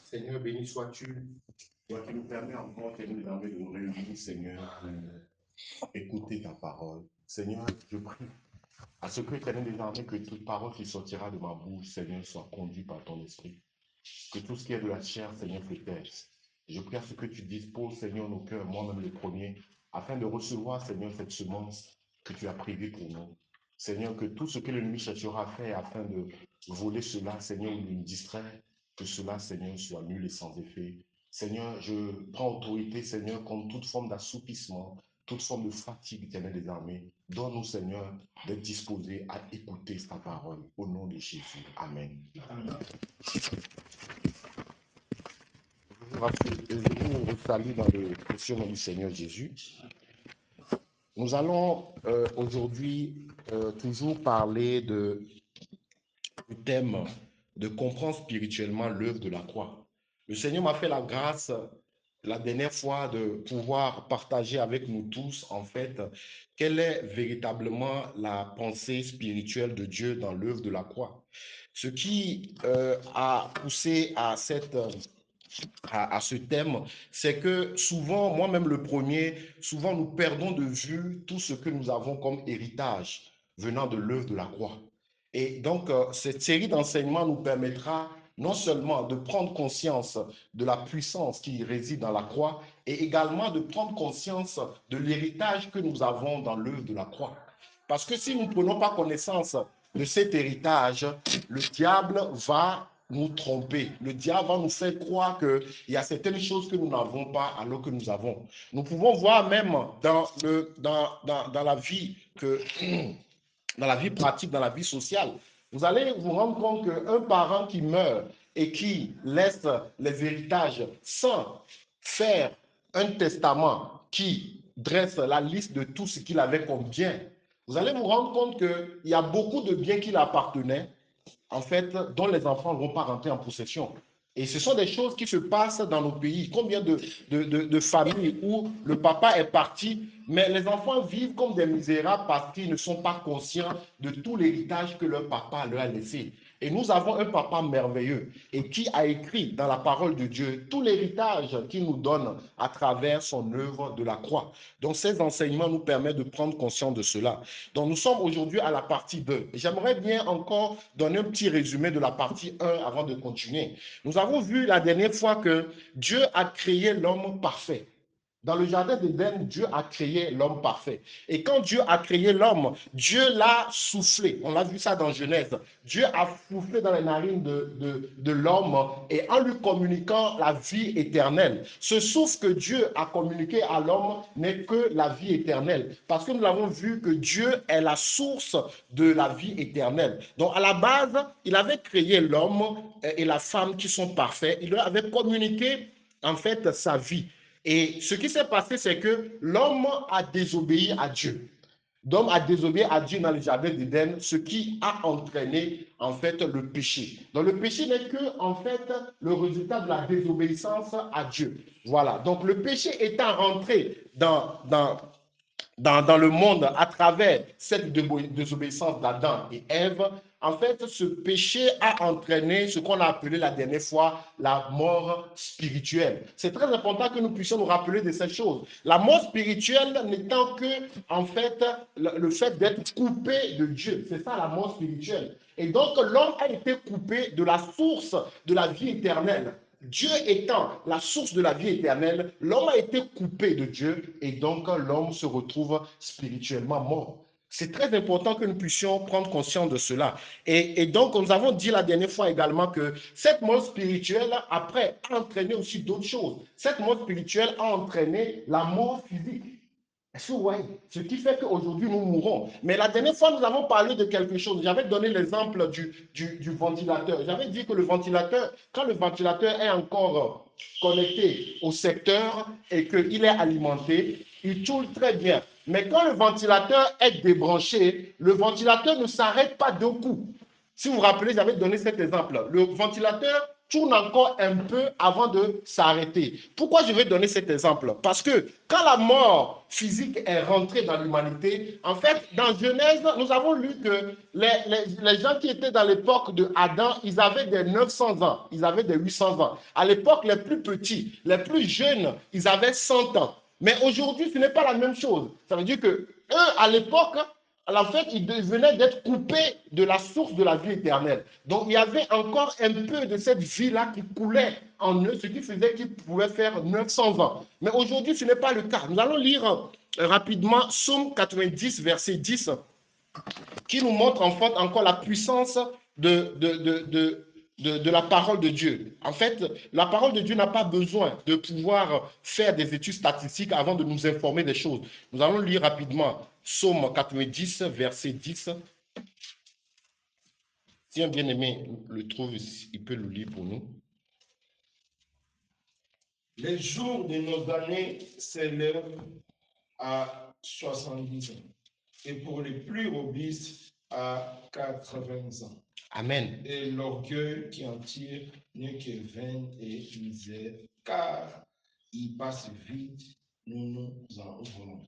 Seigneur, béni sois-tu. Toi qui nous permets encore, Seigneur, de nous réunir, Seigneur, pour écouter ta parole. Seigneur, je prie à ce que, Éternel des armées, que toute parole qui sortira de ma bouche, Seigneur, soit conduite par ton esprit. Que tout ce qui est de la chair, Seigneur, te taise. Je prie à ce que tu disposes, Seigneur, nos cœurs, moi-même le premier, afin de recevoir, Seigneur, cette semence que tu as prévue pour nous. Seigneur, que tout ce que l'ennemi cherchera à faire afin de voler cela, Seigneur, ou de nous distraire, que cela, Seigneur, soit nul et sans effet. Seigneur, je prends autorité, Seigneur, contre toute forme d'assoupissement, toute forme de fatigue, Éternel des armées. Donne-nous, Seigneur, d'être disposés à écouter ta parole. Au nom de Jésus. Amen. Je vous salue dans le précieux nom du Seigneur Jésus. Nous allons aujourd'hui toujours parler du thème de comprendre spirituellement l'œuvre de la croix. Le Seigneur m'a fait la grâce la dernière fois de pouvoir partager avec nous tous, en fait, quelle est véritablement la pensée spirituelle de Dieu dans l'œuvre de la croix. Ce qui a poussé à ce thème, c'est que souvent, moi-même le premier, souvent nous perdons de vue tout ce que nous avons comme héritage venant de l'œuvre de la croix. Et donc, cette série d'enseignements nous permettra non seulement de prendre conscience de la puissance qui réside dans la croix, et également de prendre conscience de l'héritage que nous avons dans l'œuvre de la croix. Parce que si nous ne prenons pas connaissance de cet héritage, le diable va nous tromper. Le diable va nous faire croire qu'il y a certaines choses que nous n'avons pas alors que nous avons. Nous pouvons voir même dans la vie que dans la vie pratique, dans la vie sociale, vous allez vous rendre compte qu'un parent qui meurt et qui laisse les héritages sans faire un testament qui dresse la liste de tout ce qu'il avait comme bien, vous allez vous rendre compte qu'il y a beaucoup de biens qui l'appartenaient, en fait, dont les enfants ne vont pas rentrer en possession. Et ce sont des choses qui se passent dans nos pays. Combien de familles où le papa est parti, mais les enfants vivent comme des misérables parce qu'ils ne sont pas conscients de tout l'héritage que leur papa leur a laissé. Et nous avons un papa merveilleux et qui a écrit dans la parole de Dieu tout l'héritage qu'il nous donne à travers son œuvre de la croix. Donc ces enseignements nous permettent de prendre conscience de cela. Donc nous sommes aujourd'hui à la partie 2. J'aimerais bien encore donner un petit résumé de la partie 1 avant de continuer. Nous avons vu la dernière fois que Dieu a créé l'homme parfait. Dans le jardin d'Éden, Dieu a créé l'homme parfait. Et quand Dieu a créé l'homme, Dieu l'a soufflé. On l'a vu ça dans Genèse. Dieu a soufflé dans les narines de l'homme et en lui communiquant la vie éternelle. Ce souffle que Dieu a communiqué à l'homme n'est que la vie éternelle. Parce que nous l'avons vu que Dieu est la source de la vie éternelle. Donc à la base, il avait créé l'homme et la femme qui sont parfaits. Il leur avait communiqué en fait sa vie. Et ce qui s'est passé, c'est que l'homme a désobéi à Dieu. L'homme a désobéi à Dieu dans le jardin d'Éden, ce qui a entraîné en fait le péché. Donc le péché n'est que en fait le résultat de la désobéissance à Dieu. Voilà. Donc le péché étant rentré dans le monde à travers cette désobéissance d'Adam et Ève, en fait, ce péché a entraîné ce qu'on a appelé la dernière fois la mort spirituelle. C'est très important que nous puissions nous rappeler de ces choses. La mort spirituelle n'étant que, en fait, le fait d'être coupé de Dieu. C'est ça la mort spirituelle. Et donc, l'homme a été coupé de la source de la vie éternelle. Dieu étant la source de la vie éternelle, l'homme a été coupé de Dieu et donc l'homme se retrouve spirituellement mort. C'est très important que nous puissions prendre conscience de cela. Et donc, nous avons dit la dernière fois également que cette mort spirituelle, après, a entraîné aussi d'autres choses. Cette mort spirituelle a entraîné la mort physique. Est-ce que vous voyez? Ce qui fait qu'aujourd'hui, nous mourrons. Mais la dernière fois, nous avons parlé de quelque chose. J'avais donné l'exemple du ventilateur. J'avais dit que le ventilateur, quand le ventilateur est encore connecté au secteur et qu'il est alimenté, il tourne très bien. Mais quand le ventilateur est débranché, le ventilateur ne s'arrête pas d'un coup. Si vous vous rappelez, j'avais donné cet exemple. Le ventilateur tourne encore un peu avant de s'arrêter. Pourquoi je vais donner cet exemple? Parce que quand la mort physique est rentrée dans l'humanité, en fait, dans Genèse, nous avons lu que les gens qui étaient dans l'époque de Adam, ils avaient des 900 ans, ils avaient des 800 ans. À l'époque, les plus petits, les plus jeunes, ils avaient 100 ans. Mais aujourd'hui, ce n'est pas la même chose. Ça veut dire que eux, à l'époque, en fait, ils venaient d'être coupés de la source de la vie éternelle. Donc, il y avait encore un peu de cette vie-là qui coulait en eux, ce qui faisait qu'ils pouvaient faire 900 ans. Mais aujourd'hui, ce n'est pas le cas. Nous allons lire rapidement Psaume 90, verset 10, qui nous montre en fait encore la puissance de la parole de Dieu. En fait, la parole de Dieu n'a pas besoin de pouvoir faire des études statistiques avant de nous informer des choses. Nous allons lire rapidement Psaume 90, verset 10. Si un bien-aimé le trouve, il peut le lire pour nous. Les jours de nos années s'élèvent à 70 ans, et pour les plus robustes à 80 ans. Amen. Et l'orgueil qui en tire n'est que vain et misère, car il passe vite, nous nous en voulons.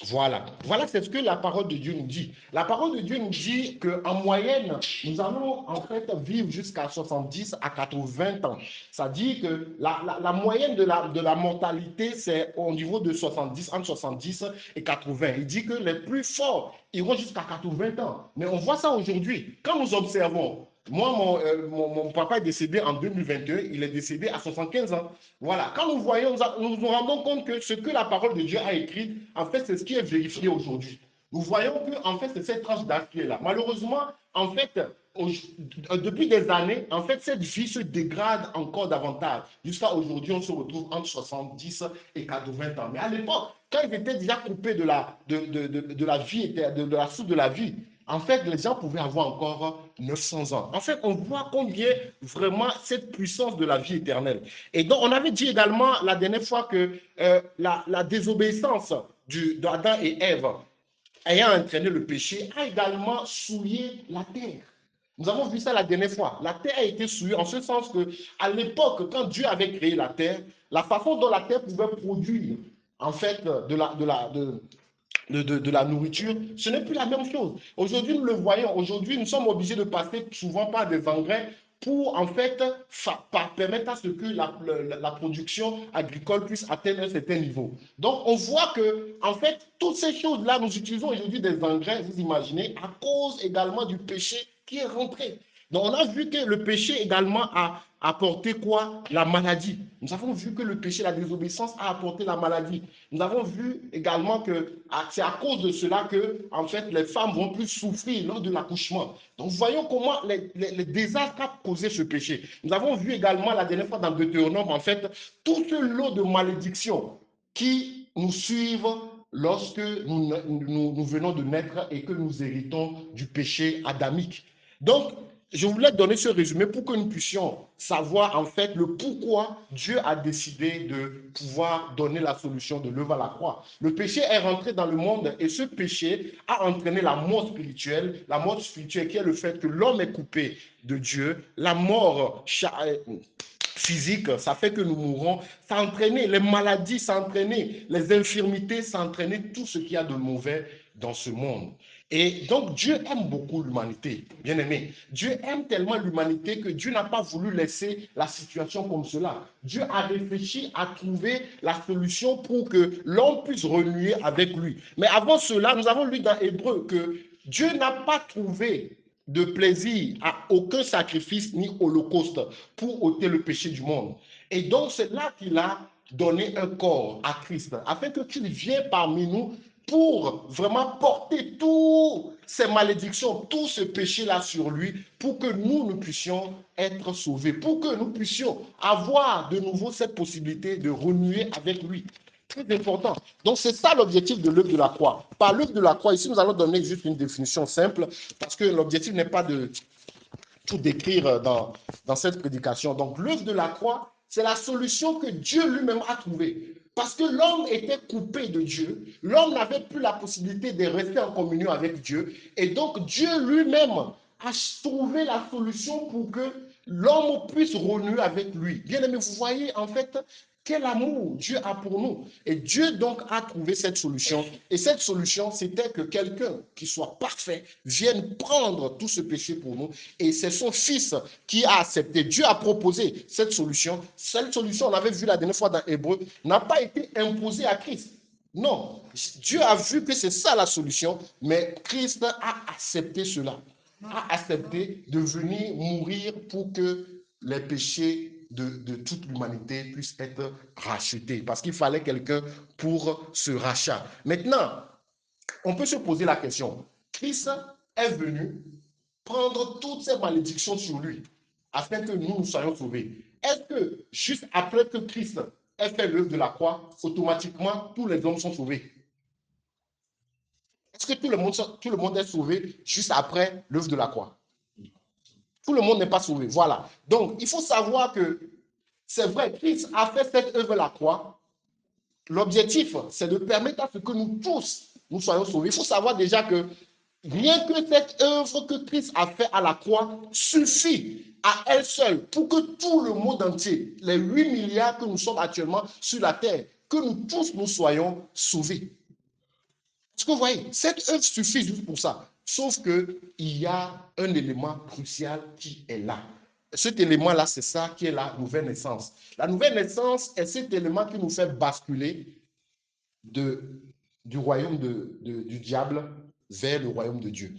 Voilà, c'est ce que la parole de Dieu nous dit. La parole de Dieu nous dit qu'en moyenne, nous allons en fait vivre jusqu'à 70 à 80 ans. Ça dit que la moyenne de la mortalité, c'est au niveau de 70, entre 70 et 80. Il dit que les plus forts iront jusqu'à 80 ans. Mais on voit ça aujourd'hui. Quand nous observons, moi, mon papa est décédé en 2021, il est décédé à 75 ans. Voilà, quand nous voyons, nous nous rendons compte que ce que la parole de Dieu a écrit, en fait, c'est ce qui est vérifié aujourd'hui. Nous voyons que, en fait, c'est cette tranche d'âge qui est là. Malheureusement, en fait, depuis des années, en fait, cette vie se dégrade encore davantage. Jusqu'à aujourd'hui, on se retrouve entre 70 et 80 ans. Mais à l'époque, quand ils étaient déjà coupés de la vie, de la source de la vie, en fait, les gens pouvaient avoir encore 900 ans. En fait, on voit combien vraiment cette puissance de la vie éternelle. Et donc, on avait dit également la dernière fois que la désobéissance d'Adam et Ève, ayant entraîné le péché, a également souillé la terre. Nous avons vu ça la dernière fois. La terre a été souillée en ce sens que, à l'époque, quand Dieu avait créé la terre, la façon dont la terre pouvait produire, en fait, de la nourriture, ce n'est plus la même chose. Aujourd'hui, nous le voyons. Aujourd'hui, nous sommes obligés de passer souvent par des engrais pour, en fait, permettre à ce que la production agricole puisse atteindre un certain niveau. Donc, on voit que, en fait, toutes ces choses-là, nous utilisons aujourd'hui des engrais, vous imaginez, à cause également du péché qui est rentré. Donc, on a vu que le péché également a apporté quoi? La maladie. Nous avons vu que le péché, la désobéissance a apporté la maladie. Nous avons vu également que c'est à cause de cela que, en fait, les femmes vont plus souffrir lors de l'accouchement. Donc, voyons comment les désastres a causé ce péché. Nous avons vu également la dernière fois dans Deutéronome, en fait, tout ce lot de malédictions qui nous suivent lorsque nous venons de naître et que nous héritons du péché adamique. Donc, je voulais donner ce résumé pour que nous puissions savoir en fait le pourquoi Dieu a décidé de pouvoir donner la solution de l'œuvre à la croix. Le péché est rentré dans le monde et ce péché a entraîné la mort spirituelle qui est le fait que l'homme est coupé de Dieu, la mort physique, ça fait que nous mourrons, ça a entraîné les maladies, ça a entraîné les infirmités, ça a entraîné tout ce qu'il y a de mauvais dans ce monde. Et donc Dieu aime beaucoup l'humanité, bien aimé. Dieu aime tellement l'humanité que Dieu n'a pas voulu laisser la situation comme cela. Dieu a réfléchi à trouver la solution pour que l'homme puisse renouer avec lui. Mais avant cela, nous avons lu dans Hébreu que Dieu n'a pas trouvé de plaisir à aucun sacrifice ni holocauste pour ôter le péché du monde. Et donc c'est là qu'il a donné un corps à Christ, afin que qu'il vienne parmi nous pour vraiment porter toutes ces malédictions, tout ce péché-là sur lui, pour que nous puissions être sauvés, pour que nous puissions avoir de nouveau cette possibilité de renouer avec lui. Très important. Donc, c'est ça l'objectif de l'œuvre de la croix. Par l'œuvre de la croix, ici, nous allons donner juste une définition simple, parce que l'objectif n'est pas de tout décrire dans cette prédication. Donc, l'œuvre de la croix, c'est la solution que Dieu lui-même a trouvée. Parce que l'homme était coupé de Dieu, l'homme n'avait plus la possibilité de rester en communion avec Dieu, et donc Dieu lui-même a trouvé la solution pour que l'homme puisse renouer avec lui. Bien aimé, vous voyez en fait quel amour Dieu a pour nous. Et Dieu donc a trouvé cette solution. Et cette solution, c'était que quelqu'un qui soit parfait vienne prendre tout ce péché pour nous. Et c'est son fils qui a accepté. Dieu a proposé cette solution. Cette solution, on avait vu la dernière fois dans Hébreu, n'a pas été imposée à Christ. Non, Dieu a vu que c'est ça la solution, mais Christ a accepté cela, a accepté de venir mourir pour que les péchés de toute l'humanité puissent être rachetés, parce qu'il fallait quelqu'un pour ce rachat. Maintenant, on peut se poser la question, Christ est venu prendre toutes ces malédictions sur lui, afin que nous soyons sauvés. Est-ce que juste après que Christ ait fait l'œuvre de la croix, automatiquement tous les hommes sont sauvés? Est-ce que tout le monde est sauvé juste après l'œuvre de la croix? Tout le monde n'est pas sauvé. Voilà. Donc, il faut savoir que c'est vrai, Christ a fait cette œuvre de la croix. L'objectif, c'est de permettre à ce que nous tous, nous soyons sauvés. Il faut savoir déjà que rien que cette œuvre que Christ a fait à la croix suffit à elle seule pour que tout le monde entier, les 8 milliards que nous sommes actuellement sur la terre, que nous tous nous soyons sauvés. Est-ce que vous voyez, cette œuvre suffit juste pour ça. Sauf qu'il y a un élément crucial qui est là. Cet élément-là, c'est ça qui est la nouvelle naissance. La nouvelle naissance est cet élément qui nous fait basculer du royaume du diable vers le royaume de Dieu.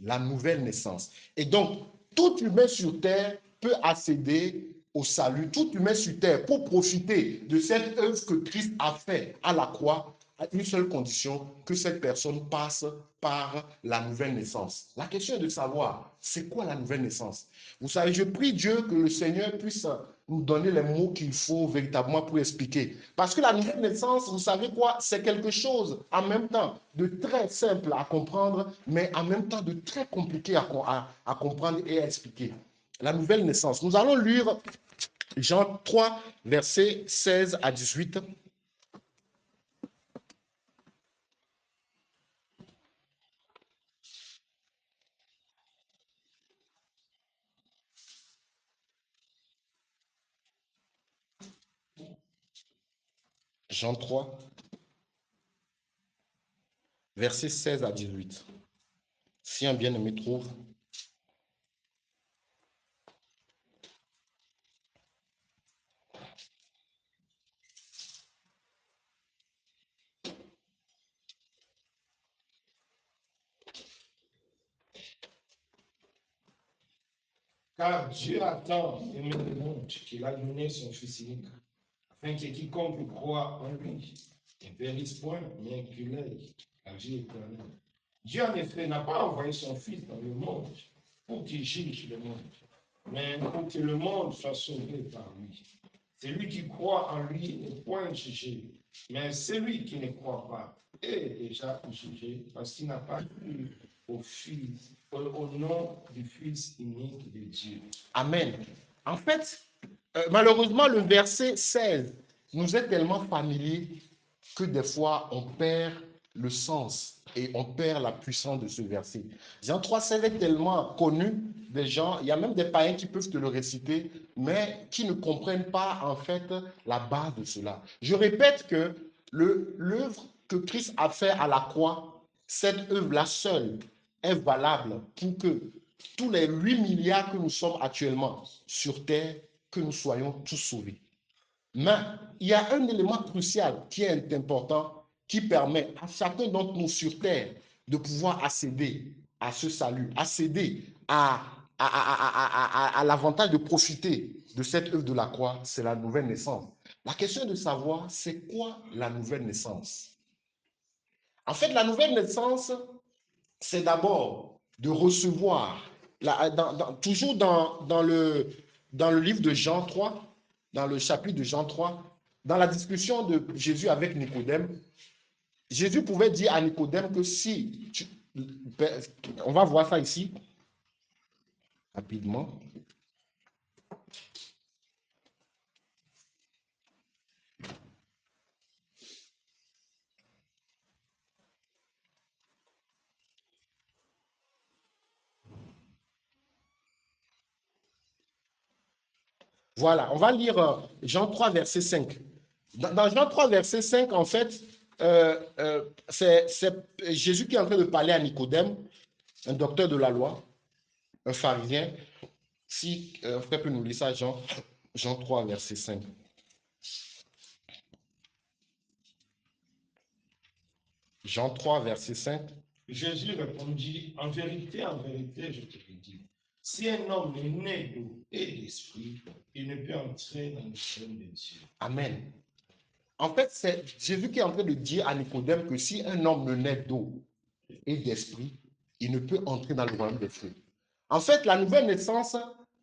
La nouvelle naissance. Et donc, tout humain sur terre peut accéder au salut. Tout humain sur terre pour profiter de cette œuvre que Christ a fait à la croix à une seule condition, que cette personne passe par la nouvelle naissance. La question est de savoir, c'est quoi la nouvelle naissance? Vous savez, je prie Dieu que le Seigneur puisse nous donner les mots qu'il faut véritablement pour expliquer. Parce que la nouvelle naissance, vous savez quoi, c'est quelque chose en même temps de très simple à comprendre, mais en même temps de très compliqué à comprendre et à expliquer. La nouvelle naissance. Nous allons lire Jean 3, versets 16 à 18. Jean 3, versets 16 à 18. Si un bien-aimé trouve. Car Dieu a tant aimé le monde qu'il a donné son Fils unique, afin que quiconque croit en lui ne périsse point, mais qu'il ait la vie éternelle. Dieu, en effet, n'a pas envoyé son Fils dans le monde pour qu'il juge le monde, mais pour que le monde soit sauvé par lui. Celui qui croit en lui n'est point jugé, mais celui qui ne croit pas est déjà jugé parce qu'il n'a pas cru au nom du Fils unique de Dieu. Amen. En fait, malheureusement, le verset 16 nous est tellement familier que des fois, on perd le sens et on perd la puissance de ce verset. Jean 3,16 est tellement connu des gens, il y a même des païens qui peuvent te le réciter, mais qui ne comprennent pas en fait la base de cela. Je répète que l'œuvre que Christ a fait à la croix, cette œuvre-là seule est valable pour que tous les 8 milliards que nous sommes actuellement sur Terre, que nous soyons tous sauvés. Mais il y a un élément crucial qui est important, qui permet à chacun d'entre nous sur Terre de pouvoir accéder à ce salut, accéder à l'avantage de profiter de cette œuvre de la croix, c'est la nouvelle naissance. La question est de savoir, c'est quoi la nouvelle naissance? En fait, la nouvelle naissance, c'est d'abord de recevoir, toujours dans le livre de Jean 3, dans le chapitre de Jean 3, dans la discussion de Jésus avec Nicodème, Jésus pouvait dire à Nicodème que si, on va voir ça ici, rapidement. Voilà, on va lire Jean 3, verset 5. Dans Jean 3, verset 5, en fait, c'est Jésus qui est en train de parler à Nicodème, un docteur de la loi, un pharisien. Si frère peut nous lire ça, Jean 3, verset 5. Jean 3, verset 5. Jésus répondit, en vérité, je te le dis, si un homme est né d'eau et d'esprit, il ne peut entrer dans le royaume de Dieu. Amen. En fait, c'est Jésus qui est en train de dire à Nicodème que si un homme ne naît d'eau et d'esprit, il ne peut entrer dans le royaume des cieux. En fait, la nouvelle naissance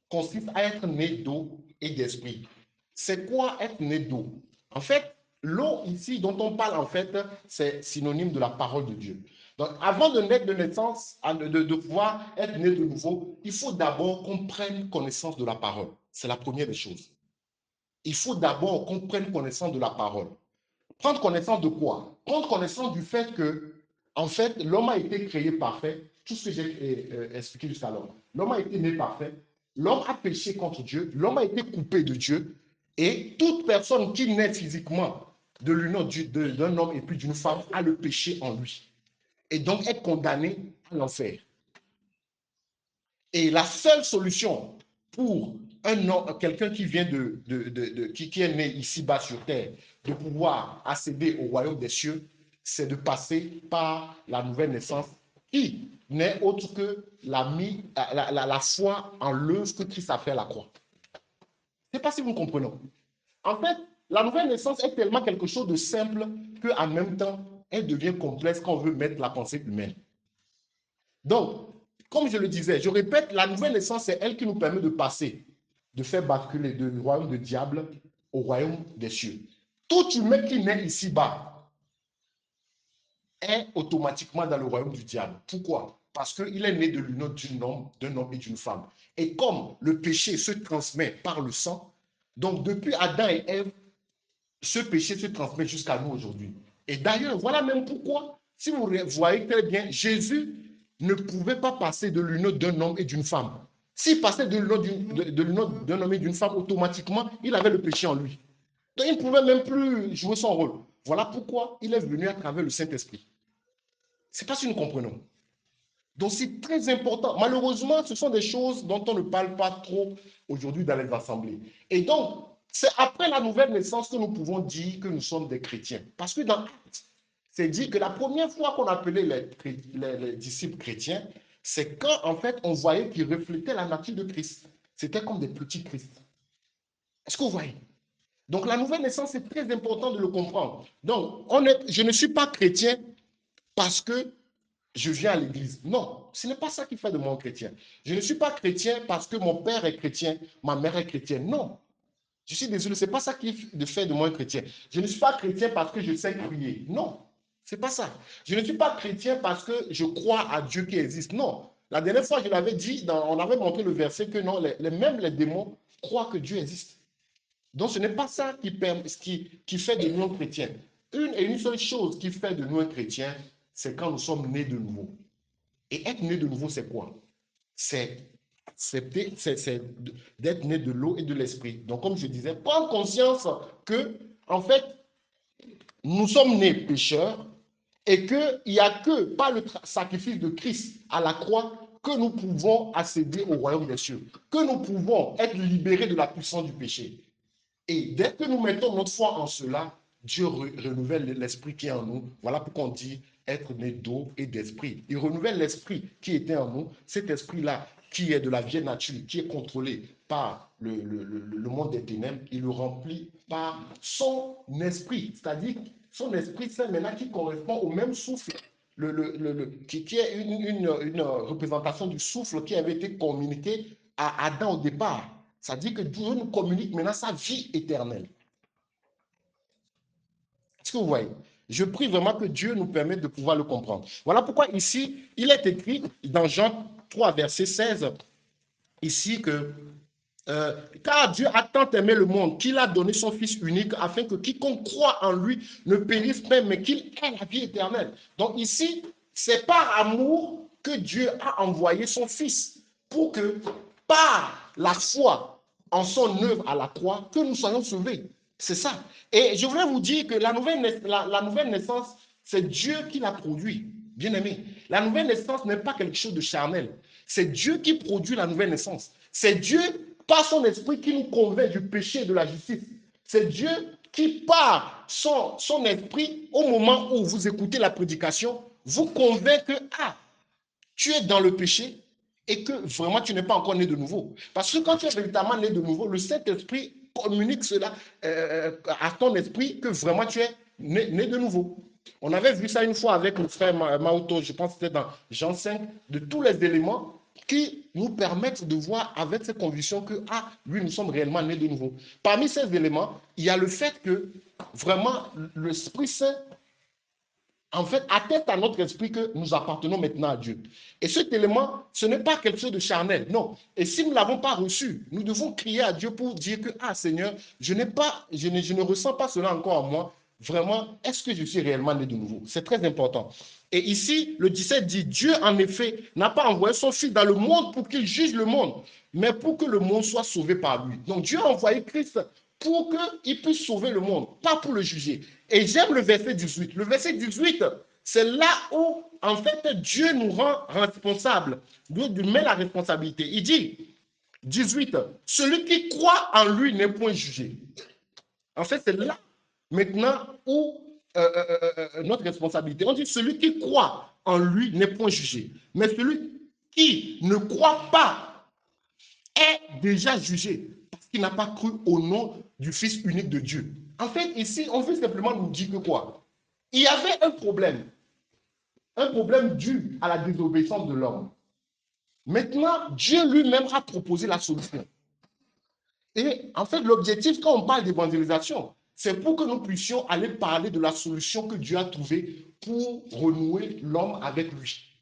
consiste à être né d'eau et d'esprit. C'est quoi être né d'eau? En fait, l'eau ici dont on parle, en fait, c'est synonyme de la parole de Dieu. Donc, avant de naître de naissance, de pouvoir être né de nouveau, il faut d'abord qu'on prenne connaissance de la parole. C'est la première des choses. Il faut d'abord qu'on prenne connaissance de la parole. Prendre connaissance de quoi? Prendre connaissance du fait que, en fait, l'homme a été créé parfait. Tout ce que j'ai expliqué jusqu'alors. L'homme a été né parfait. L'homme a péché contre Dieu. L'homme a été coupé de Dieu. Et toute personne qui naît physiquement de l'union d'un homme et puis d'une femme a le péché en lui. Et donc est condamné à l'enfer. Et la seule solution pour quelqu'un qui vient qui est né ici-bas sur terre, de pouvoir accéder au royaume des cieux, c'est de passer par la nouvelle naissance qui n'est autre que la foi en l'œuvre que Christ a fait à la croix. Je ne sais pas si vous comprenez. En fait, la nouvelle naissance est tellement quelque chose de simple qu'en même temps, elle devient complexe quand on veut mettre la pensée humaine. Donc, comme je le disais, je répète, la nouvelle naissance, c'est elle qui nous permet de passer, de faire basculer du royaume du diable au royaume des cieux. Tout humain qui naît ici-bas est automatiquement dans le royaume du diable. Pourquoi? Parce qu'il est né de l'union d'un homme et d'une femme. Et comme le péché se transmet par le sang, donc depuis Adam et Ève, ce péché se transmet jusqu'à nous aujourd'hui. Et d'ailleurs, voilà même pourquoi, si vous voyez très bien, Jésus ne pouvait pas passer de l'union d'un homme et d'une femme. S'il passait de l'union d'un homme et d'une femme, automatiquement, il avait le péché en lui. Donc, il ne pouvait même plus jouer son rôle. Voilà pourquoi il est venu à travers le Saint-Esprit. Ce n'est pas si nous comprenons. Donc, c'est très important. Malheureusement, ce sont des choses dont on ne parle pas trop aujourd'hui dans les assemblées. Et donc, c'est après la nouvelle naissance que nous pouvons dire que nous sommes des chrétiens. Parce que dans Actes, c'est dit que la première fois qu'on appelait les disciples chrétiens, c'est quand, en fait, on voyait qu'ils reflétaient la nature de Christ. C'était comme des petits Christ. Est-ce que vous voyez? Donc, la nouvelle naissance, c'est très important de le comprendre. Donc, je ne suis pas chrétien parce que je viens à l'église. Non, ce n'est pas ça qui fait de moi un chrétien. Je ne suis pas chrétien parce que mon père est chrétien, ma mère est chrétienne. Non. Je suis désolé, ce n'est pas ça qui fait de moi un chrétien. Je ne suis pas chrétien parce que je sais prier. Non, ce n'est pas ça. Je ne suis pas chrétien parce que je crois à Dieu qui existe. Non. La dernière fois, je l'avais dit, on avait montré le verset que non, même les démons croient que Dieu existe. Donc, ce n'est pas ça qui fait de nous un chrétien. Une seule chose qui fait de nous un chrétien, c'est quand nous sommes nés de nouveau. Et être né de nouveau, c'est quoi? C'est d'être né de l'eau et de l'esprit. Donc, comme je disais, prendre conscience que, en fait, nous sommes nés pécheurs et qu'il n'y a que par le sacrifice de Christ à la croix que nous pouvons accéder au royaume des cieux, que nous pouvons être libérés de la puissance du péché. Et dès que nous mettons notre foi en cela, Dieu renouvelle l'esprit qui est en nous. Voilà pourquoi on dit être né d'eau et d'esprit. Il renouvelle l'esprit qui était en nous, cet esprit-là qui est de la vieille nature, qui est contrôlé par le monde des ténèbres, il le remplit par son esprit, c'est-à-dire son esprit saint maintenant qui correspond au même souffle, qui est une représentation du souffle qui avait été communiqué à Adam au départ. Ça dit que Dieu nous communique maintenant sa vie éternelle. Est-ce que vous voyez? Je prie vraiment que Dieu nous permette de pouvoir le comprendre. Voilà pourquoi ici, il est écrit dans Jean 3, verset 16, ici que car Dieu a tant aimé le monde qu'il a donné son Fils unique afin que quiconque croit en lui ne périsse pas, mais qu'il ait la vie éternelle. Donc ici, c'est par amour que Dieu a envoyé son Fils pour que par la foi, en son œuvre à la croix que nous soyons sauvés. C'est ça. Et je voudrais vous dire que la nouvelle naissance, c'est Dieu qui l'a produit. Bien aimé, la nouvelle naissance n'est pas quelque chose de charnel. C'est Dieu qui produit la nouvelle naissance. C'est Dieu, par son esprit, qui nous convainc du péché et de la justice. C'est Dieu qui, par son esprit, au moment où vous écoutez la prédication, vous convainc que, tu es dans le péché et que vraiment tu n'es pas encore né de nouveau. Parce que quand tu es véritablement né de nouveau, le Saint-Esprit communique cela à ton esprit que vraiment tu es né de nouveau. On avait vu ça une fois avec le frère Maoto, je pense que c'était dans Jean 5, de tous les éléments qui nous permettent de voir avec cette conviction que, oui, nous sommes réellement nés de nouveau. Parmi ces éléments, il y a le fait que vraiment l'Esprit Saint en fait, atteste à notre esprit que nous appartenons maintenant à Dieu. Et cet élément, ce n'est pas quelque chose de charnel, non. Et si nous ne l'avons pas reçu, nous devons crier à Dieu pour dire que, Seigneur, je ne ressens pas cela encore en moi. Vraiment, est-ce que je suis réellement né de nouveau? C'est très important. Et ici, le 17 dit, Dieu, en effet, n'a pas envoyé son Fils dans le monde pour qu'il juge le monde, mais pour que le monde soit sauvé par lui. Donc, Dieu a envoyé Christ pour qu'il puisse sauver le monde, pas pour le juger. Et j'aime le verset 18. Le verset 18, c'est là où, en fait, Dieu nous rend responsables, nous met la responsabilité. Il dit, 18, celui qui croit en lui n'est point jugé. En fait, c'est là, maintenant, où notre responsabilité. On dit, celui qui croit en lui n'est point jugé. Mais celui qui ne croit pas est déjà jugé parce qu'il n'a pas cru au nom du Fils unique de Dieu. En fait, ici, on veut simplement nous dire que quoi? Il y avait un problème dû à la désobéissance de l'homme. Maintenant, Dieu lui-même a proposé la solution. Et en fait, l'objectif, quand on parle d'évangélisation, c'est pour que nous puissions aller parler de la solution que Dieu a trouvée pour renouer l'homme avec lui.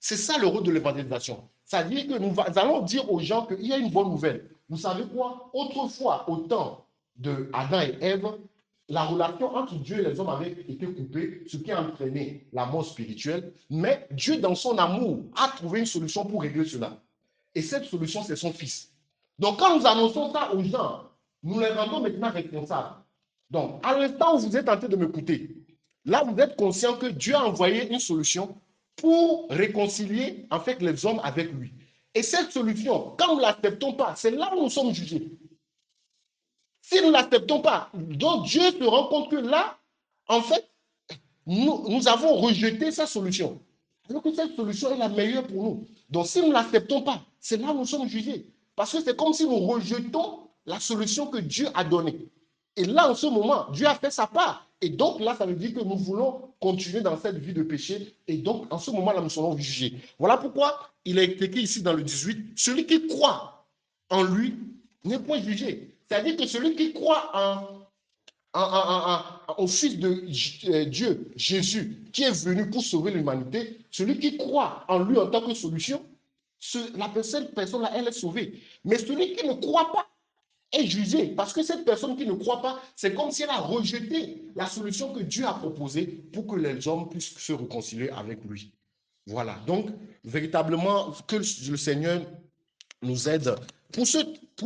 C'est ça le rôle de l'évangélisation. C'est-à-dire que nous allons dire aux gens qu'il y a une bonne nouvelle. Vous savez quoi? Autrefois, au temps de Adam et Ève, la relation entre Dieu et les hommes avait été coupée, ce qui a entraîné la mort spirituelle. Mais Dieu, dans son amour, a trouvé une solution pour régler cela. Et cette solution, c'est son Fils. Donc, quand nous annonçons ça aux gens, nous les rendons maintenant responsables. Donc, à l'instant où vous êtes en train de m'écouter, là, vous êtes conscient que Dieu a envoyé une solution pour réconcilier en fait les hommes avec lui. Et cette solution, quand nous ne l'acceptons pas, c'est là où nous sommes jugés. Si nous ne l'acceptons pas, donc Dieu se rend compte que là, en fait, nous avons rejeté sa solution. Alors que cette solution est la meilleure pour nous. Donc si nous ne l'acceptons pas, c'est là où nous sommes jugés. Parce que c'est comme si nous rejetons la solution que Dieu a donnée. Et là, en ce moment, Dieu a fait sa part. Et donc là, ça veut dire que nous voulons continuer dans cette vie de péché. Et donc, en ce moment-là, nous serons jugés. Voilà pourquoi il est écrit ici dans le 18, celui qui croit en lui n'est point jugé. C'est-à-dire que celui qui croit au Fils de Dieu, Jésus, qui est venu pour sauver l'humanité, celui qui croit en lui en tant que solution, la personne-là, elle est sauvée. Mais celui qui ne croit pas est jugé. Parce que cette personne qui ne croit pas, c'est comme si elle a rejeté la solution que Dieu a proposée pour que les hommes puissent se réconcilier avec lui. Voilà. Donc, véritablement, que le Seigneur nous aide. Pour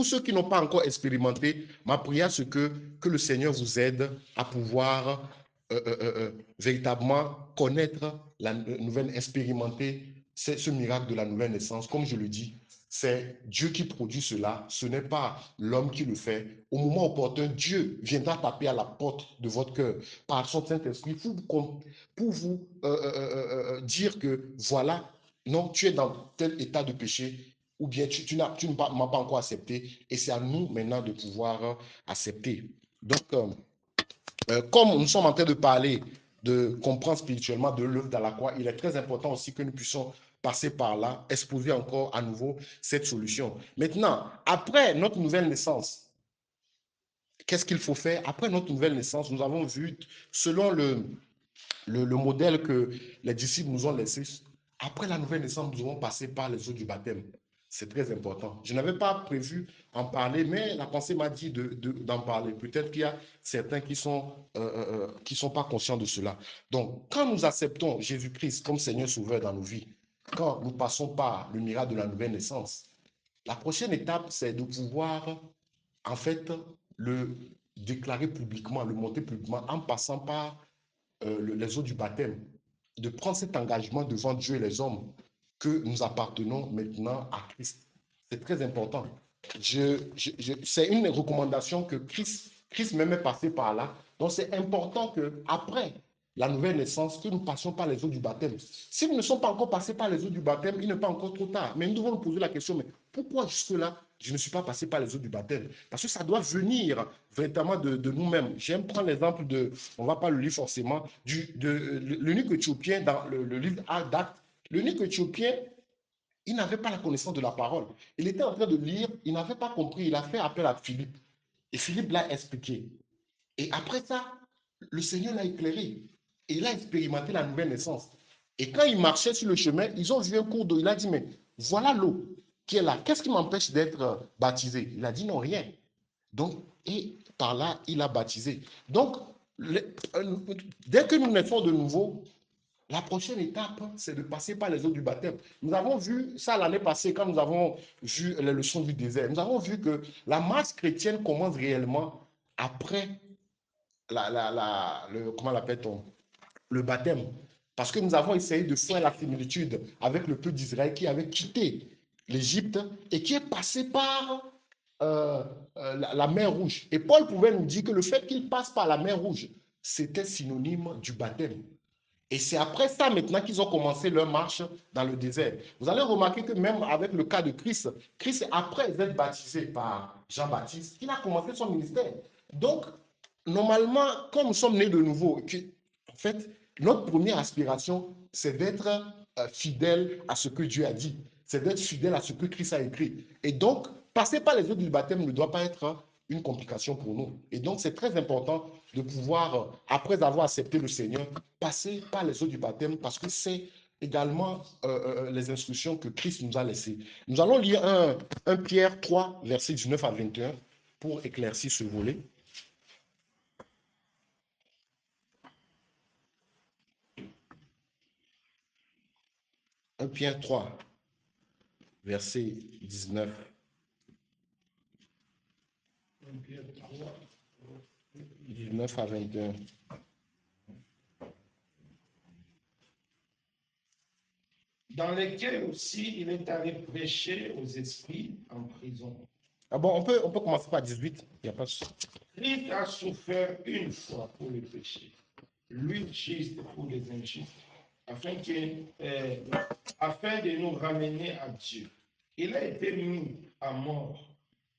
ceux qui n'ont pas encore expérimenté, ma prière, c'est que le Seigneur vous aide à pouvoir véritablement connaître la nouvelle, expérimenter ce miracle de la nouvelle naissance. Comme je le dis, c'est Dieu qui produit cela, ce n'est pas l'homme qui le fait. Au moment opportun, Dieu viendra taper à la porte de votre cœur par son Saint-Esprit pour vous dire que voilà, non, tu es dans tel état de péché, ou bien tu ne m'as pas encore accepté, et c'est à nous maintenant de pouvoir accepter. Donc, comme nous sommes en train de parler de comprendre spirituellement de l'œuvre dans la croix, il est très important aussi que nous puissions passer par là, exposer encore à nouveau cette solution. Maintenant, après notre nouvelle naissance, qu'est-ce qu'il faut faire? Après notre nouvelle naissance, nous avons vu, selon le modèle que les disciples nous ont laissé, après la nouvelle naissance, nous devons passer par les eaux du baptême. C'est très important. Je n'avais pas prévu en parler, mais la pensée m'a dit d'en parler. Peut-être qu'il y a certains qui sont pas conscients de cela. Donc, quand nous acceptons Jésus-Christ comme Seigneur Sauveur dans nos vies, quand nous passons par le miracle de la nouvelle naissance, La prochaine étape, c'est de pouvoir, en fait, le déclarer publiquement, le monter publiquement en passant par les eaux du baptême, de prendre cet engagement devant Dieu et les hommes que nous appartenons maintenant à Christ. C'est très important. C'est une recommandation que Christ même est passé par là. Donc c'est important que après la nouvelle naissance, que nous passions par les eaux du baptême. Si nous ne sommes pas encore passés par les eaux du baptême, il n'est pas encore trop tard. Mais nous devons nous poser la question, mais pourquoi jusque-là, je ne suis pas passé par les eaux du baptême? Parce que ça doit venir véritablement de nous-mêmes. J'aime prendre l'exemple de, on ne va pas le lire forcément, de l'eunuque éthiopien dans le livre d'Actes. L'eunuque éthiopien, il n'avait pas la connaissance de la parole. Il était en train de lire, il n'avait pas compris, il a fait appel à Philippe. Et Philippe l'a expliqué. Et après ça, le Seigneur l'a éclairé. Et il a expérimenté la nouvelle naissance. Et quand il marchait sur le chemin, ils ont vu un cours d'eau. Il a dit, mais voilà l'eau qui est là. Qu'est-ce qui m'empêche d'être baptisé? Il a dit, non, rien. Donc, et par là, il a baptisé. Donc, dès que nous naissons de nouveau, la prochaine étape, c'est de passer par les eaux du baptême. Nous avons vu ça l'année passée quand nous avons vu les leçons du désert. Nous avons vu que la marche chrétienne commence réellement après comment l'appelle-t-on? Le baptême. Parce que nous avons essayé de faire la similitude avec le peuple d'Israël qui avait quitté l'Égypte et qui est passé par la mer Rouge. Et Paul pouvait nous dire que le fait qu'il passe par la mer Rouge, c'était synonyme du baptême. Et c'est après ça maintenant qu'ils ont commencé leur marche dans le désert. Vous allez remarquer que même avec le cas de Christ, Christ, après être baptisé par Jean-Baptiste, il a commencé son ministère. Donc, normalement, comme nous sommes nés de nouveau, en fait, notre première aspiration, c'est d'être fidèle à ce que Dieu a dit. C'est d'être fidèle à ce que Christ a écrit. Et donc, passer par les eaux du baptême ne doit pas être une complication pour nous. Et donc, c'est très important de pouvoir, après avoir accepté le Seigneur, passer par les eaux du baptême parce que c'est également les instructions que Christ nous a laissées. Nous allons lire 1 Pierre 3, versets 19 à 21 pour éclaircir ce volet. 1 Pierre 3, verset 19. 19 à 21. Dans lesquels aussi il est allé prêcher aux esprits en prison. Ah bon, on peut commencer par 18. Il n'y a pas de... Christ a souffert une fois pour les péchés, lui juste pour les injustes, afin de nous ramener à Dieu. Il a été mis à mort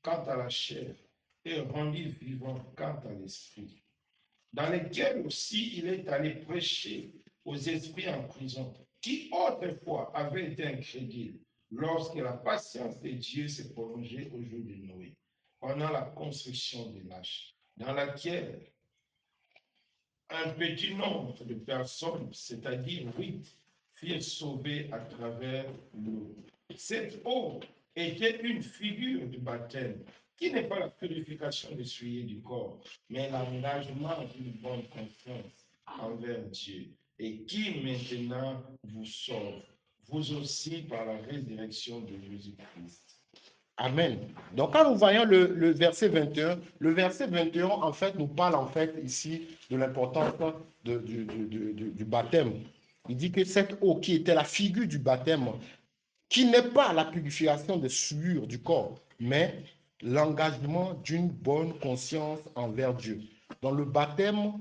quant à la chair et rendu vivant quant à l'esprit, dans lesquels aussi il est allé prêcher aux esprits en prison, qui autrefois avaient été incrédules, lorsque la patience de Dieu s'est prolongée au jour de Noé, pendant la construction de l'arche, dans laquelle un petit nombre de personnes, c'est-à-dire 8, furent sauvées à travers l'eau. Cette eau était une figure du baptême, qui n'est pas la purification des souillés du corps, mais l'engagement d'une bonne confiance envers Dieu, et qui maintenant vous sauve, vous aussi par la résurrection de Jésus-Christ. Amen. Donc, quand nous voyons le verset 21, le verset 21, en fait, nous parle en fait ici de l'importance du baptême. Il dit que cette eau qui était la figure du baptême, qui n'est pas la purification des souillures du corps, mais l'engagement d'une bonne conscience envers Dieu. Dans le baptême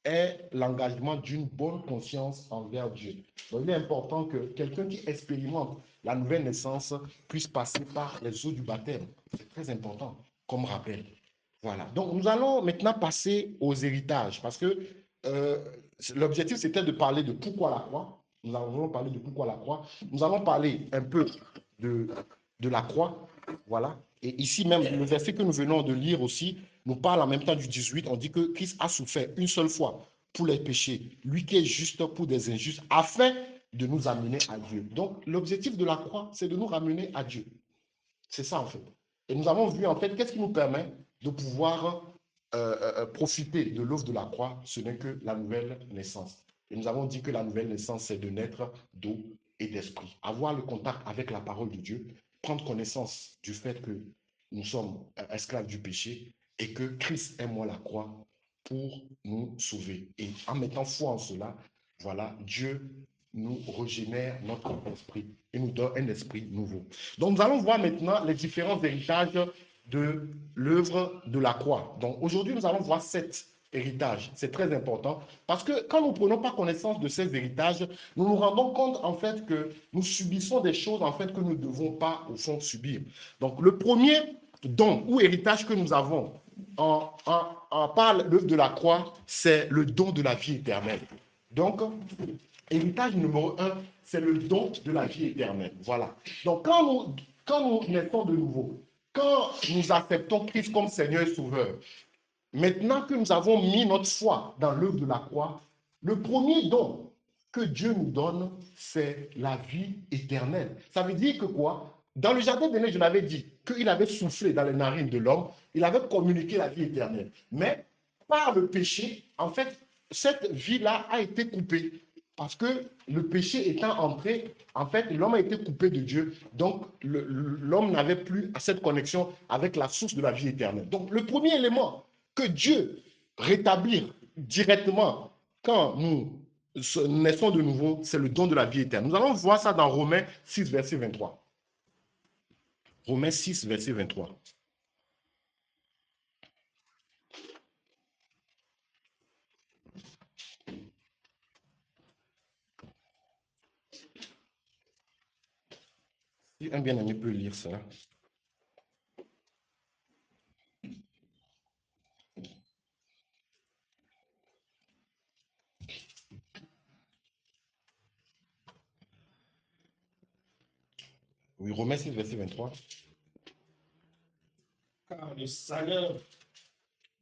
est l'engagement d'une bonne conscience envers Dieu. Donc, il est important que quelqu'un qui expérimente la nouvelle naissance puisse passer par les eaux du baptême. C'est très important comme rappel. Voilà. Donc, nous allons maintenant passer aux héritages parce que euh, l'objectif, c'était de parler de pourquoi la croix. Nous allons parler de pourquoi la croix. Nous allons parler un peu de, de la croix. Voilà. Et ici même, le verset que nous venons de lire aussi nous parle en même temps du 18. On dit que Christ a souffert une seule fois pour les péchés, lui qui est juste pour des injustes, afin de nous amener à Dieu. Donc, l'objectif de la croix, c'est de nous ramener à Dieu. C'est ça, en fait. Et nous avons vu, en fait, qu'est-ce qui nous permet de pouvoir profiter de l'œuvre de la croix, ce n'est que la nouvelle naissance. Et nous avons dit que la nouvelle naissance, c'est de naître d'eau et d'esprit. Avoir le contact avec la parole de Dieu prendre connaissance du fait que nous sommes esclaves du péché et que Christ est mort à la croix pour nous sauver. Et en mettant foi en cela, voilà, Dieu nous régénère notre esprit et nous donne un esprit nouveau. Donc nous allons voir maintenant les différents héritages de l'œuvre de la croix. Donc aujourd'hui, nous allons voir 7 héritages. C'est très important parce que quand nous ne prenons pas connaissance de ces héritages, nous nous rendons compte en fait que nous subissons des choses en fait que nous ne devons pas au fond subir. Donc le premier don ou héritage que nous avons par l'œuvre de la croix, c'est le don de la vie éternelle. Donc, héritage numéro 1, c'est le don de la vie éternelle. Voilà. Donc, quand nous naissons de nouveau, quand nous acceptons Christ comme Seigneur et Sauveur, maintenant que nous avons mis notre foi dans l'œuvre de la croix, le premier don que Dieu nous donne, c'est la vie éternelle. Ça veut dire que quoi? Dans le jardin d'Éden, je l'avais dit, qu'il avait soufflé dans les narines de l'homme, il avait communiqué la vie éternelle. Mais par le péché, en fait, cette vie-là a été coupée. Parce que le péché étant entré, en fait, l'homme a été coupé de Dieu. Donc, l'homme n'avait plus cette connexion avec la source de la vie éternelle. Donc, le premier élément que Dieu rétablit directement quand nous naissons de nouveau, c'est le don de la vie éternelle. Nous allons voir ça dans Romains 6, verset 23. Romains 6, verset 23. Si un bien-aimé peut lire ça. Oui, Romains 6, verset 23. Car le salaire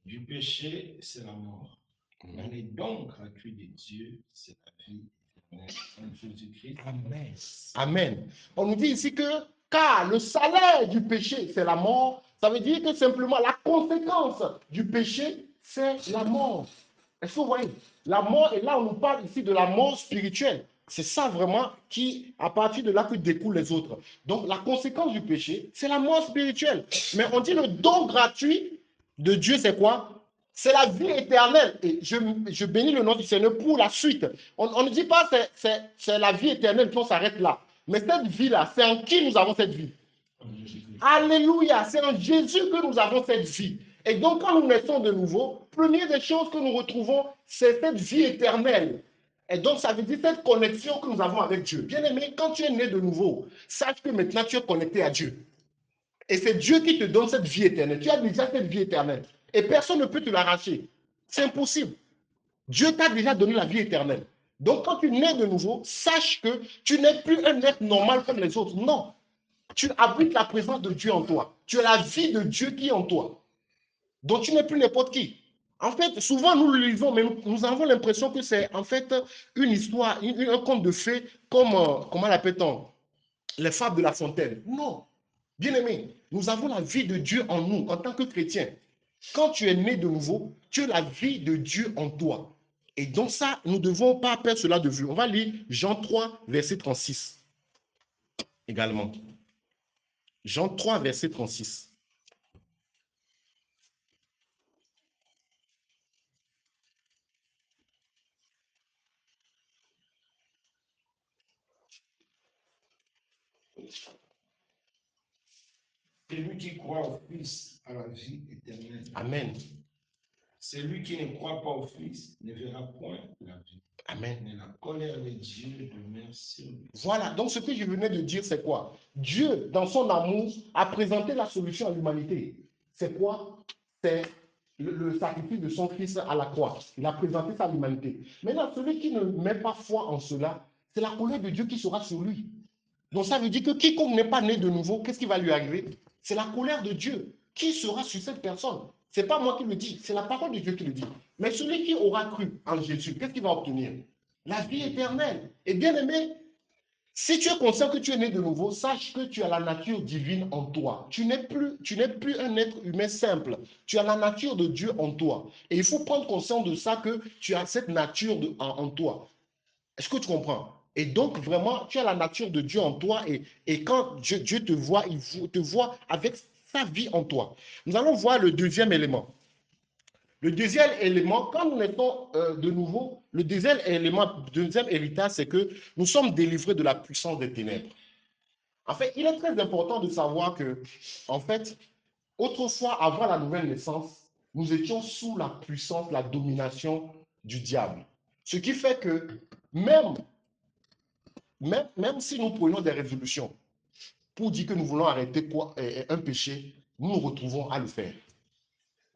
du péché, c'est la mort. Mais les dons gratuits de Dieu, c'est la vie en Jésus-Christ. Amen. Amen. On nous dit ici que car le salaire du péché, c'est la mort. Ça veut dire que simplement la conséquence du péché, c'est la mort. Est-ce que vous voyez? La mort, et là on nous parle ici de la mort spirituelle. C'est ça vraiment qui, à partir de là, que découlent les autres. Donc la conséquence du péché, c'est la mort spirituelle. Mais on dit le don gratuit de Dieu, c'est quoi? C'est la vie éternelle. Et je bénis le nom du Seigneur pour la suite. On ne dit pas c'est la vie éternelle, puis on s'arrête là. Mais cette vie-là, c'est en qui nous avons cette vie? Alléluia, c'est en Jésus que nous avons cette vie. Et donc, quand nous naissons de nouveau, première des choses que nous retrouvons, c'est cette vie éternelle. Et donc, ça veut dire cette connexion que nous avons avec Dieu. Bien-aimé, quand tu es né de nouveau, sache que maintenant tu es connecté à Dieu. Et c'est Dieu qui te donne cette vie éternelle. Tu as déjà cette vie éternelle. Et personne ne peut te l'arracher. C'est impossible. Dieu t'a déjà donné la vie éternelle. Donc, quand tu nais de nouveau, sache que tu n'es plus un être normal comme les autres. Non. Tu abrites la présence de Dieu en toi. Tu as la vie de Dieu qui est en toi. Donc, tu n'es plus n'importe qui. En fait, souvent, nous le lisons, mais nous avons l'impression que c'est en fait une histoire, un conte de fées, comme, comment l'appelle-t-on? Les fables de La Fontaine. Non. Bien-aimé, nous avons la vie de Dieu en nous, en tant que chrétiens. Quand tu es né de nouveau, tu as la vie de Dieu en toi. Et donc ça, nous ne devons pas perdre cela de vue. On va lire Jean 3, verset 36 également. Jean 3, verset 36. Celui qui croit au Fils a la vie éternelle. Amen. Celui qui ne croit pas au Fils ne verra point la vie. Amen. Mais la colère de Dieu demeure sur lui. Voilà, donc ce que je venais de dire, c'est quoi? Dieu, dans son amour, a présenté la solution à l'humanité. C'est quoi? C'est le sacrifice de son Fils à la croix. Il a présenté ça à l'humanité. Maintenant, celui qui ne met pas foi en cela, c'est la colère de Dieu qui sera sur lui. Donc ça veut dire que quiconque n'est pas né de nouveau, qu'est-ce qui va lui arriver? C'est la colère de Dieu qui sera sur cette personne. Ce n'est pas moi qui le dis, c'est la parole de Dieu qui le dit. Mais celui qui aura cru en Jésus, qu'est-ce qu'il va obtenir? La vie éternelle. Et bien aimé, si tu es conscient que tu es né de nouveau, sache que tu as la nature divine en toi. Tu n'es plus un être humain simple. Tu as la nature de Dieu en toi. Et il faut prendre conscience de ça, que tu as cette nature en toi. Est-ce que tu comprends? Et donc, vraiment, tu as la nature de Dieu en toi. Et quand Dieu te voit, te voit avec sa vie en toi. Nous allons voir le deuxième élément. Le deuxième élément, quand nous mettons de nouveau, le deuxième élément, deuxième héritage, c'est que nous sommes délivrés de la puissance des ténèbres. En fait, il est très important de savoir que, en fait, autrefois, avant la nouvelle naissance, nous étions sous la puissance, la domination du diable. Ce qui fait que même, même si nous prenions des résolutions pour dire que nous voulons arrêter un péché, nous nous retrouvons à le faire.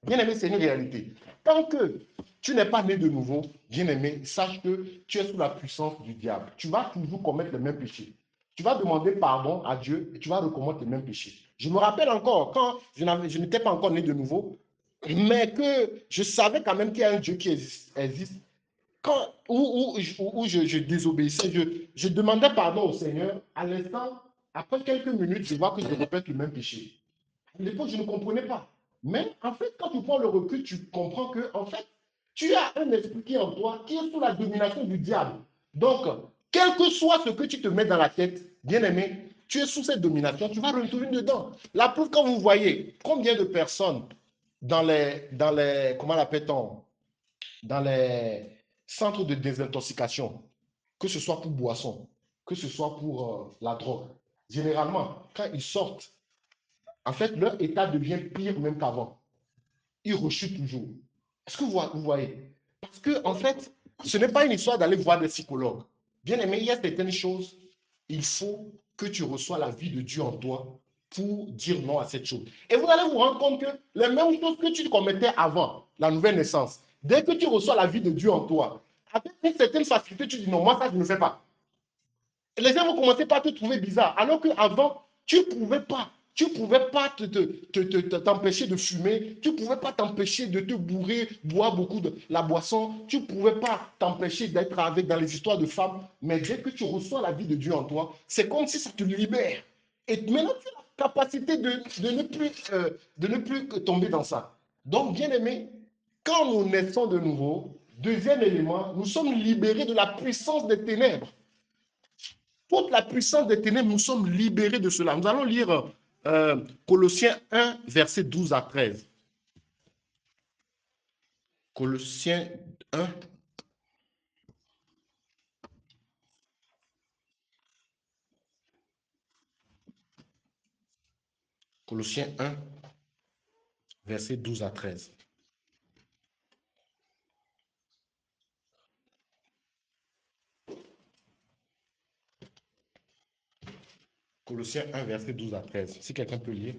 Bien aimé, c'est une réalité. Tant que tu n'es pas né de nouveau, bien aimé, sache que tu es sous la puissance du diable. Tu vas toujours commettre les mêmes péchés. Tu vas demander pardon à Dieu et tu vas recommettre les mêmes péchés. Je me rappelle encore, quand je n'étais pas encore né de nouveau, mais que je savais quand même qu'il y a un Dieu qui existe. Où je désobéissais, je demandais pardon au Seigneur. À l'instant, après quelques minutes, je vois que je répète le même péché. À l'époque, je ne comprenais pas. Mais en fait, quand tu prends le recul, tu comprends que, en fait, tu as un esprit qui est en toi, qui est sous la domination du diable. Donc, quel que soit ce que tu te mets dans la tête, bien aimé, tu es sous cette domination, tu vas retourner dedans. La preuve, quand vous voyez combien de personnes comment l'appelle-t-on, dans les centres de désintoxication, que ce soit pour boisson, que ce soit pour la drogue, généralement, quand ils sortent, en fait, leur état devient pire même qu'avant. Ils rechutent toujours. Est-ce que vous voyez? Parce que, en fait, ce n'est pas une histoire d'aller voir des psychologues. Bien aimé, il y a certaines choses, il faut que tu reçois la vie de Dieu en toi pour dire non à cette chose. Et vous allez vous rendre compte que les mêmes choses que tu commettais avant la nouvelle naissance, dès que tu reçois la vie de Dieu en toi, avec une certaine facilité, tu dis non, moi ça je ne fais pas. Les gens vont commencer par te trouver bizarre. Alors qu'avant, tu ne pouvais pas. Tu ne pouvais pas t'empêcher de fumer. Tu ne pouvais pas t'empêcher de te bourrer, boire beaucoup de la boisson. Tu ne pouvais pas t'empêcher d'être avec dans les histoires de femmes. Mais dès que tu reçois la vie de Dieu en toi, c'est comme si ça te libère. Et maintenant, tu as la capacité de ne plus tomber dans ça. Donc, bien aimé, quand nous naissons de nouveau, deuxième élément, nous sommes libérés de la puissance des ténèbres. Toute la puissance des ténèbres, nous sommes libérés de cela. Nous allons lire Colossiens 1, verset 12 à 13. Colossiens 1. Colossiens 1, verset 12 à 13. Colossiens 1, verset 12 à 13. Si quelqu'un peut lire.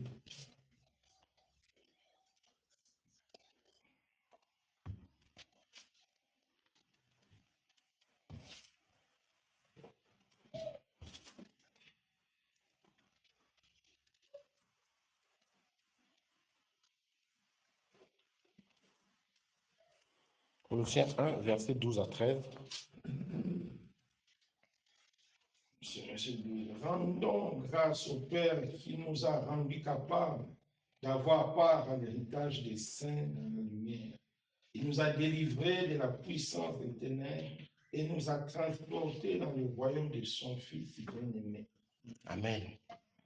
Colossiens 1, verset 12 à 13. Rendons grâce au Père qui nous a rendus capables d'avoir part à l'héritage des saints dans la lumière. Il nous a délivrés de la puissance des ténèbres et nous a transportés dans le royaume de son Fils bien-aimé. Amen.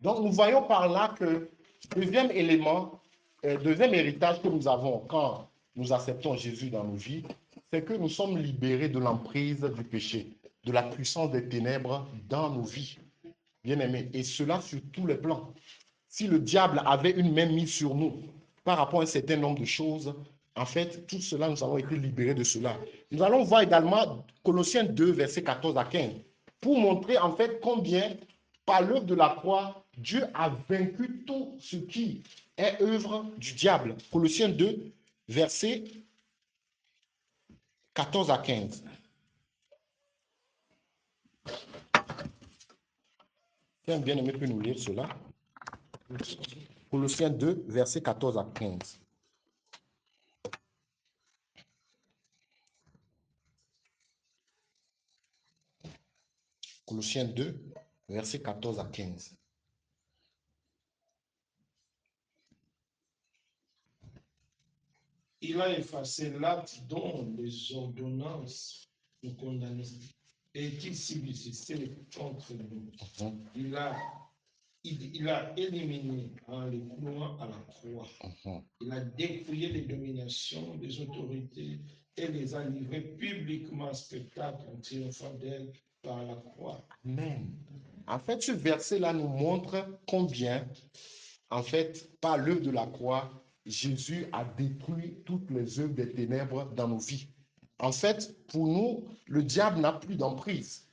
Donc, nous voyons par là que deuxième élément, deuxième héritage que nous avons quand nous acceptons Jésus dans nos vies, c'est que nous sommes libérés de l'emprise du péché, de la puissance des ténèbres dans nos vies, bien aimés. Et cela sur tous les plans. Si le diable avait une main mise sur nous par rapport à un certain nombre de choses, en fait, tout cela, nous avons été libérés de cela. Nous allons voir également Colossiens 2, versets 14 à 15, pour montrer en fait combien, par l'œuvre de la croix, Dieu a vaincu tout ce qui est œuvre du diable. Colossiens 2, versets 14 à 15. Si un bien-aimé peut nous lire cela. Colossiens 2, versets 14 à 15. Colossiens 2, versets 14 à 15. Il a effacé l'acte dont les ordonnances nous condamnaient et qui subsistait contre nous. Il a éliminé en les clouant à la croix. Il a dépouillé les dominations, des autorités et les a livrées publiquement en spectacle en triomphant d'elles par la croix. Amen. En fait, ce verset-là nous montre combien, en fait, par l'œuvre de la croix, Jésus a détruit toutes les œuvres des ténèbres dans nos vies. En fait, pour nous, le diable n'a plus d'emprise.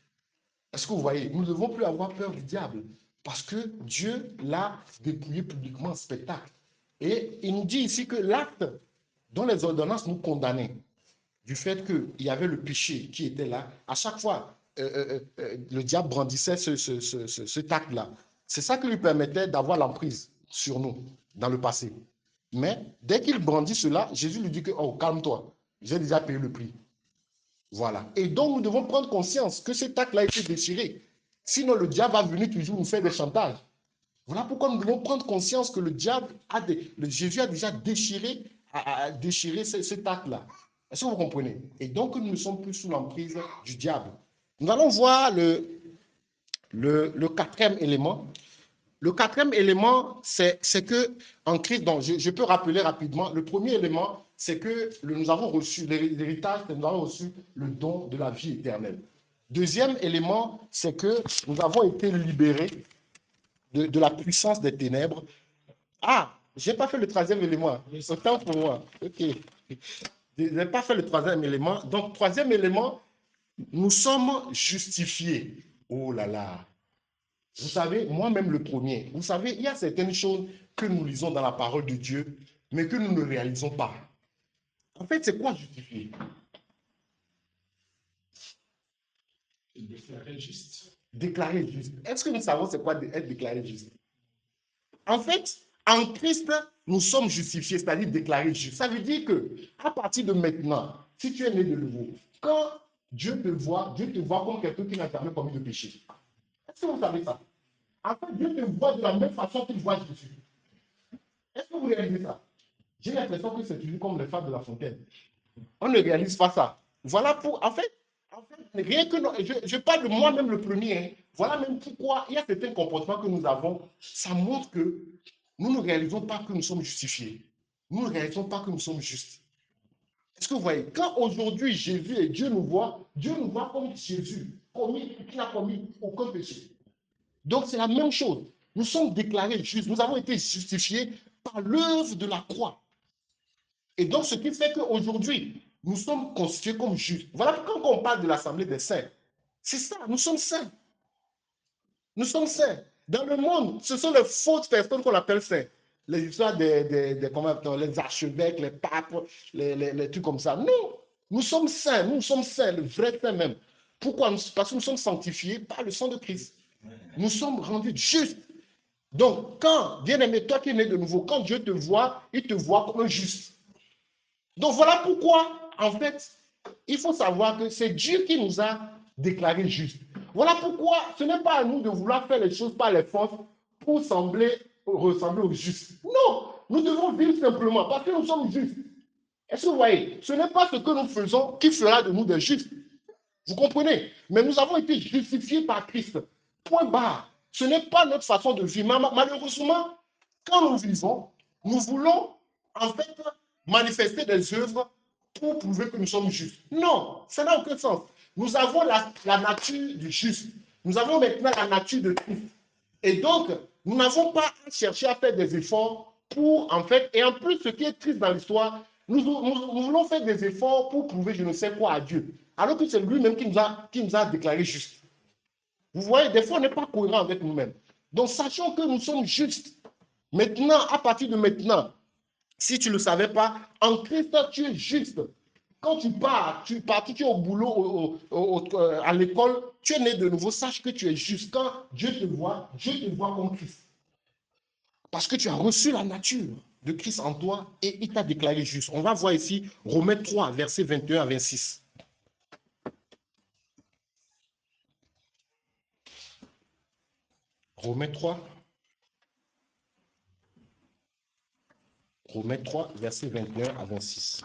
Est-ce que vous voyez? Nous ne devons plus avoir peur du diable parce que Dieu l'a dépouillé publiquement en spectacle. Et il nous dit ici que l'acte dont les ordonnances nous condamnaient, du fait qu'il y avait le péché qui était là, à chaque fois, le diable brandissait cet acte-là. C'est ça qui lui permettait d'avoir l'emprise sur nous dans le passé. Mais dès qu'il brandit cela, Jésus lui dit que, oh, calme-toi, j'ai déjà payé le prix. Voilà. Et donc, nous devons prendre conscience que cet acte-là a été déchiré. Sinon, le diable va venir toujours nous faire des chantages. Voilà pourquoi nous devons prendre conscience que le diable Jésus a déjà déchiré cet acte-là. Est-ce que vous comprenez? Et donc, nous ne sommes plus sous l'emprise du diable. Nous allons voir le quatrième élément. Le quatrième élément, c'est que en Christ, donc je peux rappeler rapidement, le premier élément, c'est que nous avons reçu l'héritage, nous avons reçu le don de la vie éternelle. Deuxième élément, c'est que nous avons été libérés de la puissance des ténèbres. Ah, je n'ai pas fait le troisième élément. Autant pour moi. Ok. Je n'ai pas fait le troisième élément. Donc, troisième élément, nous sommes justifiés. Oh là là. Vous savez, moi-même le premier, vous savez, il y a certaines choses que nous lisons dans la parole de Dieu, mais que nous ne réalisons pas. En fait, c'est quoi justifier? Déclaré juste. Déclarer juste. Est-ce que nous savons c'est quoi être déclaré juste? En fait, en Christ, nous sommes justifiés, c'est-à-dire déclarés justes. Ça veut dire que, à partir de maintenant, si tu es né de nouveau, quand Dieu te voit comme quelqu'un qui n'a jamais commis de péché. Est-ce que vous savez ça? En fait, Dieu te voit de la même façon qu'il voit Jésus. Est-ce que vous réalisez ça? J'ai l'impression que c'est toujours comme les femmes de la fontaine. On ne réalise pas ça. Voilà pour, en fait rien que, je parle de moi-même le premier. Hein. Voilà même pourquoi il y a certains comportements que nous avons. Ça montre que nous ne réalisons pas que nous sommes justifiés. Nous ne réalisons pas que nous sommes justes. Est-ce que vous voyez? Quand aujourd'hui Jésus et Dieu nous voit comme Jésus, qui n'a commis aucun péché. Donc c'est la même chose. Nous sommes déclarés justes. Nous avons été justifiés par l'œuvre de la croix. Et donc, ce qui fait qu'aujourd'hui, nous sommes constitués comme justes. Voilà pourquoi quand on parle de l'Assemblée des saints, c'est ça, nous sommes saints. Nous sommes saints. Dans le monde, ce sont les fausses personnes qu'on appelle saints. Les histoires les archevêques, les papes, les trucs comme ça. Non, nous sommes saints, le vrai saint même. Pourquoi? Parce que nous sommes sanctifiés par le sang de Christ. Nous sommes rendus justes. Donc, quand, bien aimé, toi qui es né de nouveau, quand Dieu te voit, il te voit comme un juste. Donc voilà pourquoi, en fait, il faut savoir que c'est Dieu qui nous a déclarés justes. Voilà pourquoi ce n'est pas à nous de vouloir faire les choses par les forces pour ressembler aux justes. Non, nous devons vivre simplement parce que nous sommes justes. Est-ce que vous voyez? Ce n'est pas ce que nous faisons qui fera de nous des justes. Vous comprenez? Mais nous avons été justifiés par Christ. Point barre. Ce n'est pas notre façon de vivre. Malheureusement, quand nous vivons, nous voulons en fait manifester des œuvres pour prouver que nous sommes justes. Non, ça n'a aucun sens. Nous avons la nature du juste. Nous avons maintenant la nature de Christ. Et donc, nous n'avons pas à chercher à faire des efforts pour, en fait, et en plus, ce qui est triste dans l'histoire, nous voulons faire des efforts pour prouver je ne sais quoi à Dieu, alors que c'est lui-même qui nous a déclarés justes. Vous voyez, des fois, on n'est pas cohérent avec nous-mêmes. Donc, sachons que nous sommes justes. Maintenant, à partir de maintenant, si tu ne le savais pas, en Christ, tu es juste. Quand tu pars, tu es au boulot, à l'école, tu es né de nouveau, sache que tu es juste. Quand Dieu te voit comme Christ. Parce que tu as reçu la nature de Christ en toi et il t'a déclaré juste. On va voir ici Romains 3, versets 21 à 26. Romains 3, versets 21 à 26.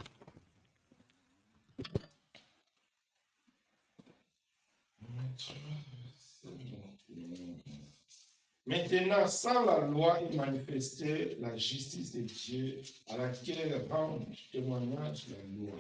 Maintenant, sans la loi est manifestée la justice de Dieu à laquelle rendent témoignage la loi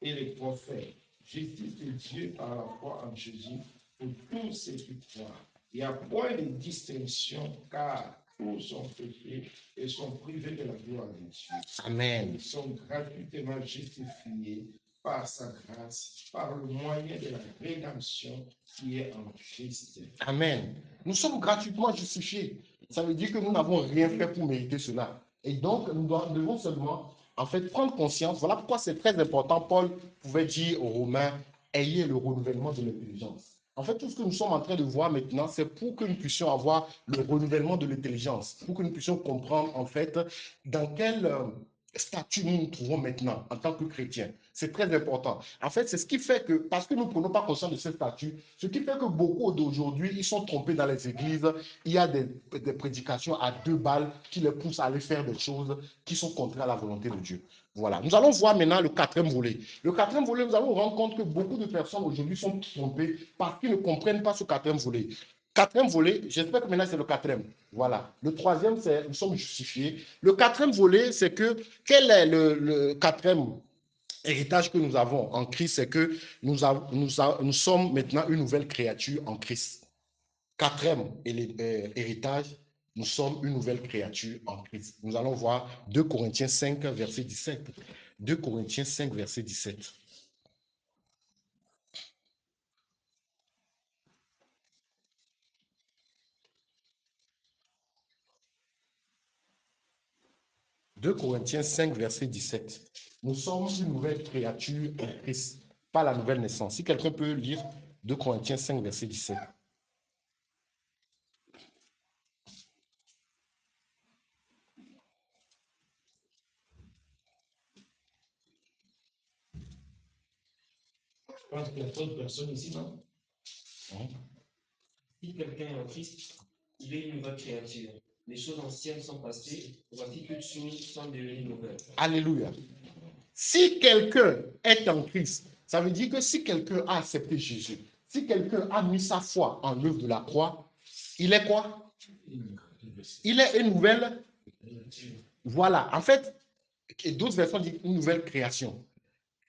et les prophètes. Justice de Dieu par la foi en Jésus pour tous ceux qui croient. Il n'y a point de distinction car tous ont péché et sont privés de la gloire de Dieu. Amen. Ils sont gratuitement justifiés par sa grâce, par le moyen de la rédemption qui est en Christ. Amen. Nous sommes gratuitement justifiés. Ça veut dire que nous n'avons rien fait pour mériter cela. Et donc, nous devons seulement, en fait, prendre conscience. Voilà pourquoi c'est très important. Paul pouvait dire aux Romains, ayez le renouvellement de l'intelligence. En fait, tout ce que nous sommes en train de voir maintenant, c'est pour que nous puissions avoir le renouvellement de l'intelligence, pour que nous puissions comprendre, en fait, dans quel statut nous nous trouvons maintenant en tant que chrétiens. C'est très important. En fait, c'est ce qui fait que, parce que nous ne prenons pas conscience de ce statut, ce qui fait que beaucoup d'aujourd'hui, ils sont trompés dans les églises. Il y a des prédications à 2 balles qui les poussent à aller faire des choses qui sont contraires à la volonté de Dieu. Voilà. Nous allons voir maintenant le 4e volet. Le 4e volet, nous allons nous rendre compte que beaucoup de personnes aujourd'hui sont trompées parce qu'ils ne comprennent pas ce 4e volet. 4e volet, j'espère que maintenant c'est le 4e. Voilà. Le 3e, c'est nous sommes justifiés. Le 4e volet, c'est que quel est le 4e héritage que nous avons en Christ, c'est que nous sommes maintenant une nouvelle créature en Christ. 4e héritage, nous sommes une nouvelle créature en Christ. Nous allons voir 2 Corinthiens 5, verset 17. 2 Corinthiens 5, verset 17. « 2 Corinthiens 5, verset 17. Nous sommes une nouvelle créature en Christ, pas la nouvelle naissance. Si quelqu'un peut lire 2 Corinthiens 5, verset 17. Je pense qu'il y a trop de personnes ici, non? Si quelqu'un est en Christ, il est une nouvelle créature. Les choses anciennes sont passées, voici toutes choses sont devenues nouvelles. Alléluia. Si quelqu'un est en Christ, ça veut dire que si quelqu'un a accepté Jésus, si quelqu'un a mis sa foi en l'œuvre de la croix, il est quoi? Il est une nouvelle. Voilà. En fait, d'autres versions disent une nouvelle création.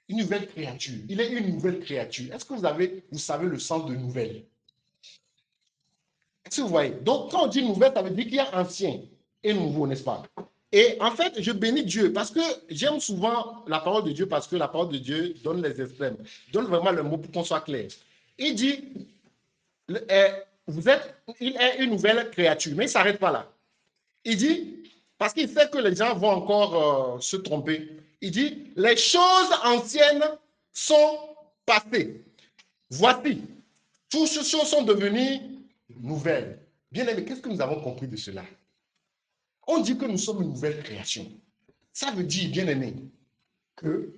Une nouvelle créature. Il est une nouvelle créature. Est-ce que vous savez le sens de nouvelle? Est-ce que vous voyez? Donc, quand on dit nouvelle, ça veut dire qu'il y a ancien et nouveau, n'est-ce pas? Et en fait, je bénis Dieu parce que j'aime souvent la parole de Dieu parce que la parole de Dieu donne les extrêmes, donne vraiment le mot pour qu'on soit clair. Il dit, il est une nouvelle créature, mais il ne s'arrête pas là. Il dit, parce qu'il sait que les gens vont encore se tromper, il dit, les choses anciennes sont passées. Voici, toutes ces choses sont devenues nouvelles. Bien aimé, qu'est-ce que nous avons compris de cela? On dit que nous sommes une nouvelle création. Ça veut dire, bien aimé, que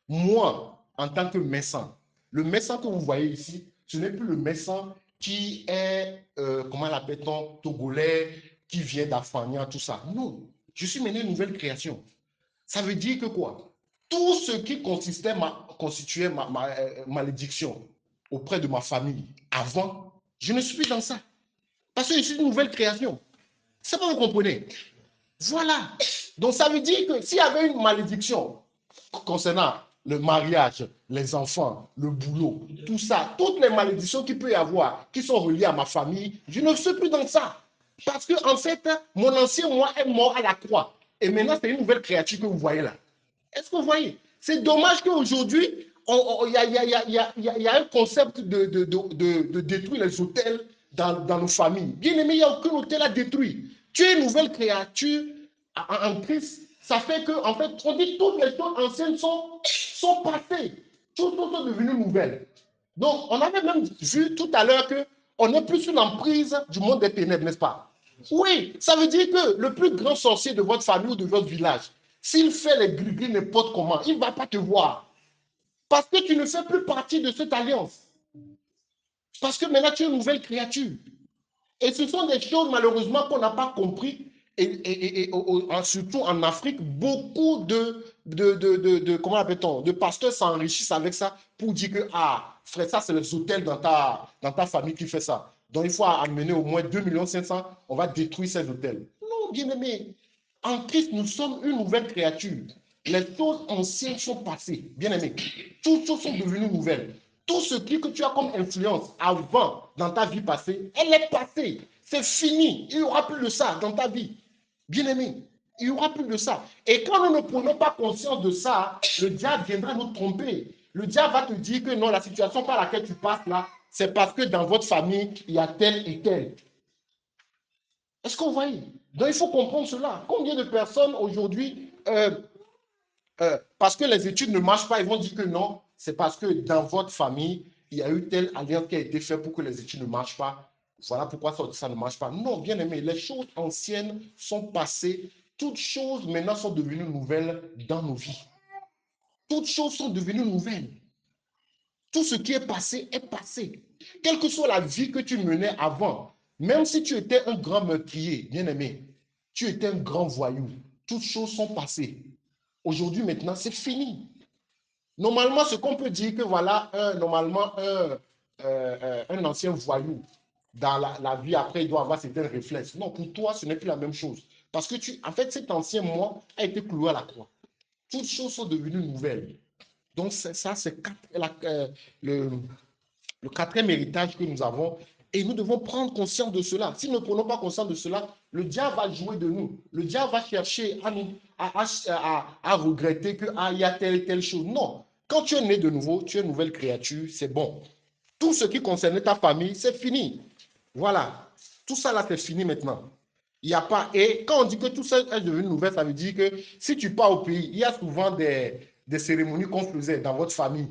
moi, en tant que médecin, le médecin que vous voyez ici, ce n'est plus le médecin qui est, comment l'appelle-t-on, togolais, qui vient d'Afania, tout ça. Non, je suis maintenant une nouvelle création. Ça veut dire que quoi? Tout ce qui constituait ma malédiction auprès de ma famille avant, je ne suis plus dans ça. Parce que je suis une nouvelle création. C'est pas, vous comprenez? Voilà. Donc ça veut dire que s'il y avait une malédiction concernant le mariage, les enfants, le boulot, tout ça, toutes les malédictions qu'il peut y avoir, qui sont reliées à ma famille, je ne suis plus dans ça. Parce que en fait, mon ancien moi est mort à la croix. Et maintenant, c'est une nouvelle créature que vous voyez là. Est-ce que vous voyez? C'est dommage qu'aujourd'hui, il y a un concept de détruire les hôtels dans nos familles. Bien aimé, il n'y a aucun hôtel à détruire. Tu es une nouvelle créature en Christ. Ça fait que, en fait, on dit toutes les choses anciennes sont passées. Toutes sont devenues nouvelles. Donc, on avait même vu tout à l'heure qu'on n'est plus sous l'emprise du monde des ténèbres, n'est-ce pas? Oui, ça veut dire que le plus grand sorcier de votre famille ou de votre village, s'il fait les gris n'importe comment, il ne va pas te voir. Parce que tu ne fais plus partie de cette alliance. Parce que maintenant, tu es une nouvelle créature. Et ce sont des choses, malheureusement, qu'on n'a pas compris. Et surtout en Afrique, beaucoup comment appelle-t-on, de pasteurs s'enrichissent avec ça pour dire que, ah, frère, ça, c'est les hôtels dans ta famille qui fait ça. Donc, il faut amener au moins 2,5 millions, on va détruire ces hôtels. Non, bien aimé. En Christ, nous sommes une nouvelle créature. Les choses anciennes sont passées, bien aimé. Toutes choses sont devenues nouvelles. Tout ce que tu as comme influence avant dans ta vie passée, elle est passée. C'est fini. Il n'y aura plus de ça dans ta vie. Bien aimé, il n'y aura plus de ça. Et quand nous ne prenons pas conscience de ça, le diable viendra nous tromper. Le diable va te dire que non, la situation par laquelle tu passes là, c'est parce que dans votre famille, il y a tel et tel. Est-ce qu'on voit? Donc il faut comprendre cela. Combien de personnes aujourd'hui, parce que les études ne marchent pas, ils vont dire que non, c'est parce que dans votre famille, il y a eu telle alliance qui a été faite pour que les études ne marchent pas. Voilà pourquoi ça ne marche pas. Non, bien aimé, les choses anciennes sont passées. Toutes choses maintenant sont devenues nouvelles dans nos vies. Toutes choses sont devenues nouvelles. Tout ce qui est passé est passé. Quelle que soit la vie que tu menais avant, même si tu étais un grand meurtrier, bien aimé, tu étais un grand voyou, toutes choses sont passées. Aujourd'hui, maintenant, c'est fini. Normalement, ce qu'on peut dire que voilà, un ancien voyou, dans la vie après, il doit avoir certains réflexes. Non, pour toi, ce n'est plus la même chose. Parce que en fait, cet ancien moi a été cloué à la croix. Toutes choses sont devenues nouvelles. Donc, ça, c'est le quatrième héritage que nous avons. Et nous devons prendre conscience de cela. Si nous ne prenons pas conscience de cela, le diable va jouer de nous. Le diable va chercher à regretter qu'il y a telle et telle chose. Non. Quand tu es né de nouveau, tu es une nouvelle créature, c'est bon. Tout ce qui concernait ta famille, c'est fini. Voilà. Tout ça là, c'est fini maintenant. Il n'y a pas. Et quand on dit que tout ça est devenu nouvelle, ça veut dire que si tu pars au pays, il y a souvent des cérémonies qu'on faisait dans votre famille.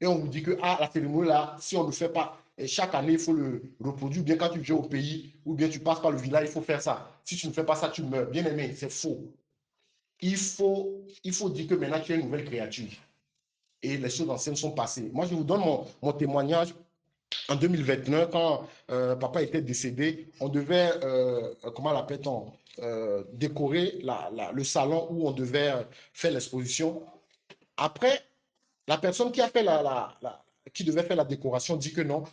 Et on vous dit que la cérémonie là, si on ne le fait pas, et chaque année, il faut le reproduire. Ou bien quand tu viens au pays, ou bien tu passes par le village, il faut faire ça. Si tu ne fais pas ça, tu meurs. Bien aimé, c'est faux. Il faut dire que maintenant tu es une nouvelle créature. Et les choses anciennes sont passées. Moi, je vous donne mon témoignage. En 2029, quand papa était décédé, on devait, comment l'appelle-t-on, décorer le salon où on devait faire l'exposition. Après, la personne qui a fait qui devait faire la décoration dit que non.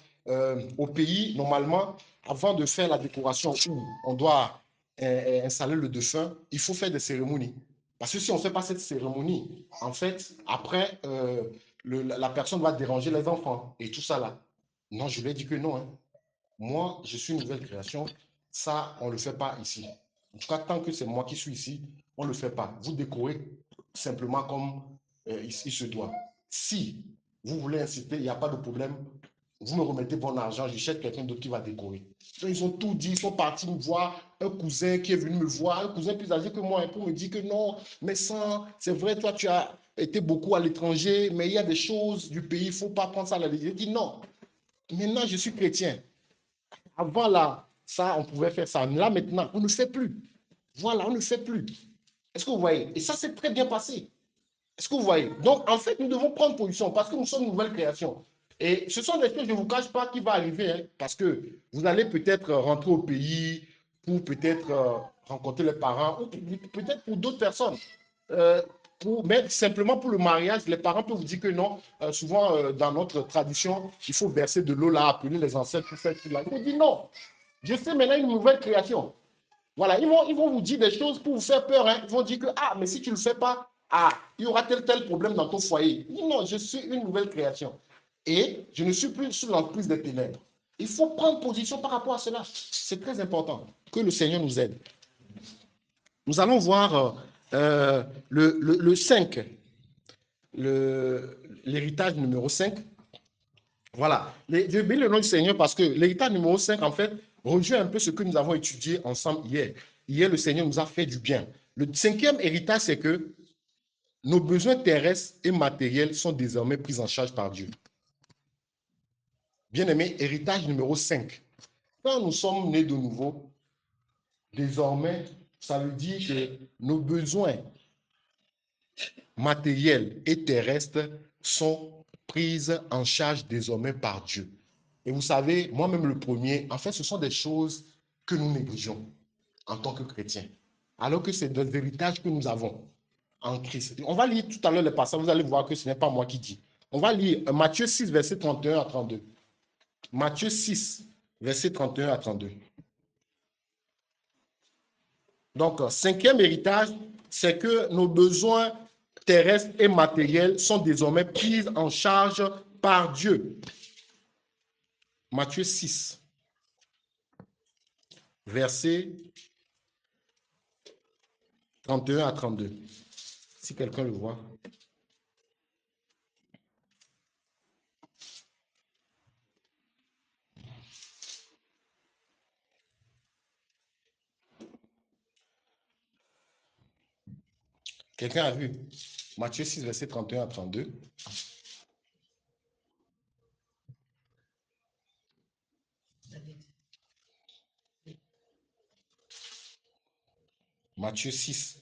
Au pays, normalement, avant de faire la décoration où on doit installer le défunt, il faut faire des cérémonies. Parce que si on ne fait pas cette cérémonie, en fait, après, la personne va déranger les enfants et tout ça là. Non, je lui ai dit que non. Hein. Moi, je suis une nouvelle création. Ça, on ne le fait pas ici. En tout cas, tant que c'est moi qui suis ici, on ne le fait pas. Vous décorez simplement comme il se doit. Si vous voulez inciter, il n'y a pas de problème. Vous me remettez mon argent, je cherche quelqu'un d'autre qui va décorer. Donc, ils ont tout dit, ils sont partis me voir, un cousin qui est venu me voir, un cousin plus âgé que moi, pour me dire que non, mais ça, c'est vrai, toi, tu as été beaucoup à l'étranger, mais il y a des choses du pays, il ne faut pas prendre ça à la légère. J'ai dit non, maintenant, je suis chrétien. Avant, là, ça, on pouvait faire ça. Mais là, maintenant, on ne fait plus. Voilà, on ne fait plus. Est-ce que vous voyez? Et ça s'est très bien passé. Est-ce que vous voyez? Donc, en fait, nous devons prendre position parce que nous sommes une nouvelle création. Et ce sont des choses, je ne vous cache pas, qui vont arriver. Hein, parce que vous allez peut-être rentrer au pays pour peut-être rencontrer les parents ou peut-être pour d'autres personnes. Mais simplement pour le mariage, les parents peuvent vous dire que non. Souvent, dans notre tradition, il faut verser de l'eau là, appeler les ancêtres pour faire tout là. Il faut dire non. Je sais maintenant une nouvelle création. Voilà, ils vont vous dire des choses pour vous faire peur. Hein. Ils vont dire que, mais si tu ne le fais pas, il y aura tel problème dans ton foyer. Non, je suis une nouvelle création. Et je ne suis plus sous l'emprise des ténèbres. Il faut prendre position par rapport à cela. C'est très important. Que le Seigneur nous aide. Nous allons voir le 5, l'héritage numéro 5. Voilà. Je bénis le nom du Seigneur parce que l'héritage numéro 5, en fait, rejoint un peu ce que nous avons étudié ensemble hier. Hier, le Seigneur nous a fait du bien. Le cinquième héritage, c'est que nos besoins terrestres et matériels sont désormais pris en charge par Dieu. Bien-aimé, héritage numéro 5. Quand nous sommes nés de nouveau, désormais, ça veut dire que nos besoins matériels et terrestres sont pris en charge désormais par Dieu. Et vous savez, moi-même le premier, en fait, ce sont des choses que nous négligeons en tant que chrétiens, alors que c'est des héritages que nous avons en Christ. On va lire tout à l'heure les passages, vous allez voir que ce n'est pas moi qui dis. On va lire Matthieu 6, verset 31 à 32. Matthieu 6, versets 31 à 32. Donc, cinquième héritage, c'est que nos besoins terrestres et matériels sont désormais pris en charge par Dieu. Matthieu 6, versets 31 à 32. Si quelqu'un le voit. Quelqu'un a vu Matthieu 6, verset 31 à 32. Matthieu 6,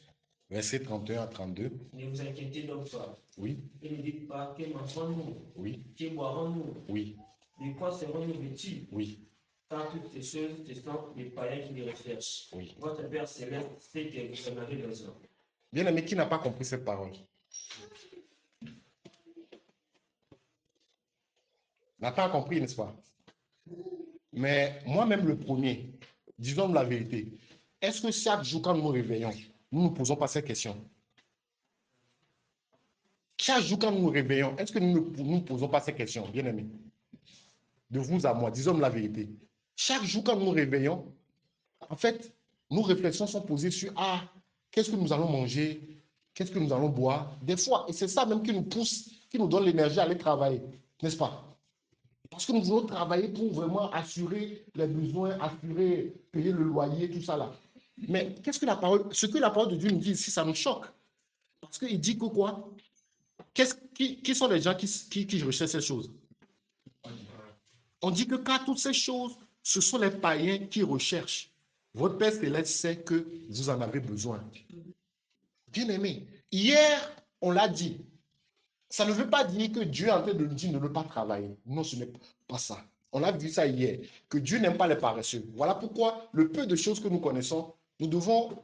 verset 31 à 32. Ne vous inquiétez donc pas. Oui, Et ne dites pas que mangerons-nous, oui, que boirons-nous, oui, de quoi serons-nous vêtus, oui, car toutes ces choses, ce sont des païens qui les recherchent. oui. Votre Père céleste sait que vous en avez besoin. Bien aimé, qui n'a pas compris cette parole? N'a pas compris, n'est-ce pas? Mais moi-même le premier, disons la vérité, est-ce que chaque jour quand nous nous réveillons, nous ne nous posons pas cette question? Chaque jour quand nous nous réveillons, est-ce que nous ne nous posons pas cette question, bien aimé? De vous à moi, disons la vérité. Chaque jour quand nous nous réveillons, en fait, nos réflexions sont posées sur ah, qu'est-ce que nous allons manger, qu'est-ce que nous allons boire. Des fois, et c'est ça même qui nous pousse, qui nous donne l'énergie à aller travailler, n'est-ce pas? Parce que nous voulons travailler pour vraiment assurer les besoins, assurer, payer le loyer, tout ça là. Mais qu'est-ce que la parole, ce que la parole de Dieu nous dit ici, ça nous choque. Parce qu'il dit que quoi? Qui sont les gens qui recherchent ces choses? On dit que car toutes ces choses, ce sont les païens qui recherchent. Votre Père Céleste sait que vous en avez besoin. Bien aimé, hier, on l'a dit. Ça ne veut pas dire que Dieu est en train de nous dire de ne pas travailler. Non, ce n'est pas ça. On a vu ça hier, que Dieu n'aime pas les paresseux. Voilà pourquoi le peu de choses que nous connaissons, nous devons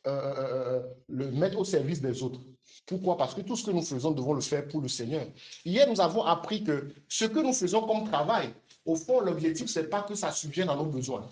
le mettre au service des autres. Pourquoi? Parce que tout ce que nous faisons, nous devons le faire pour le Seigneur. Hier, nous avons appris que ce que nous faisons comme travail, au fond, l'objectif, ce n'est pas que ça subvienne à nos besoins,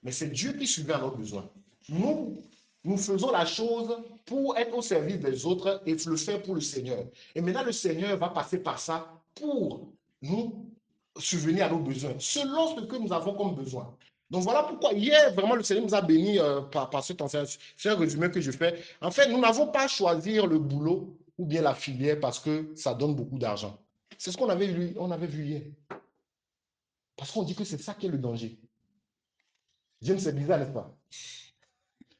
mais c'est Dieu qui subvient à nos besoins. Nous faisons la chose pour être au service des autres et le faire pour le Seigneur. Et maintenant, le Seigneur va passer par ça pour nous subvenir à nos besoins, selon ce que nous avons comme besoin. Donc voilà pourquoi hier, vraiment, le Seigneur nous a bénis par cet enseignement. C'est un résumé que je fais. En fait, nous n'avons pas choisi le boulot ou bien la filière parce que ça donne beaucoup d'argent. C'est ce qu'on avait vu hier. Parce qu'on dit que c'est ça qui est le danger. James, c'est bizarre, n'est-ce pas?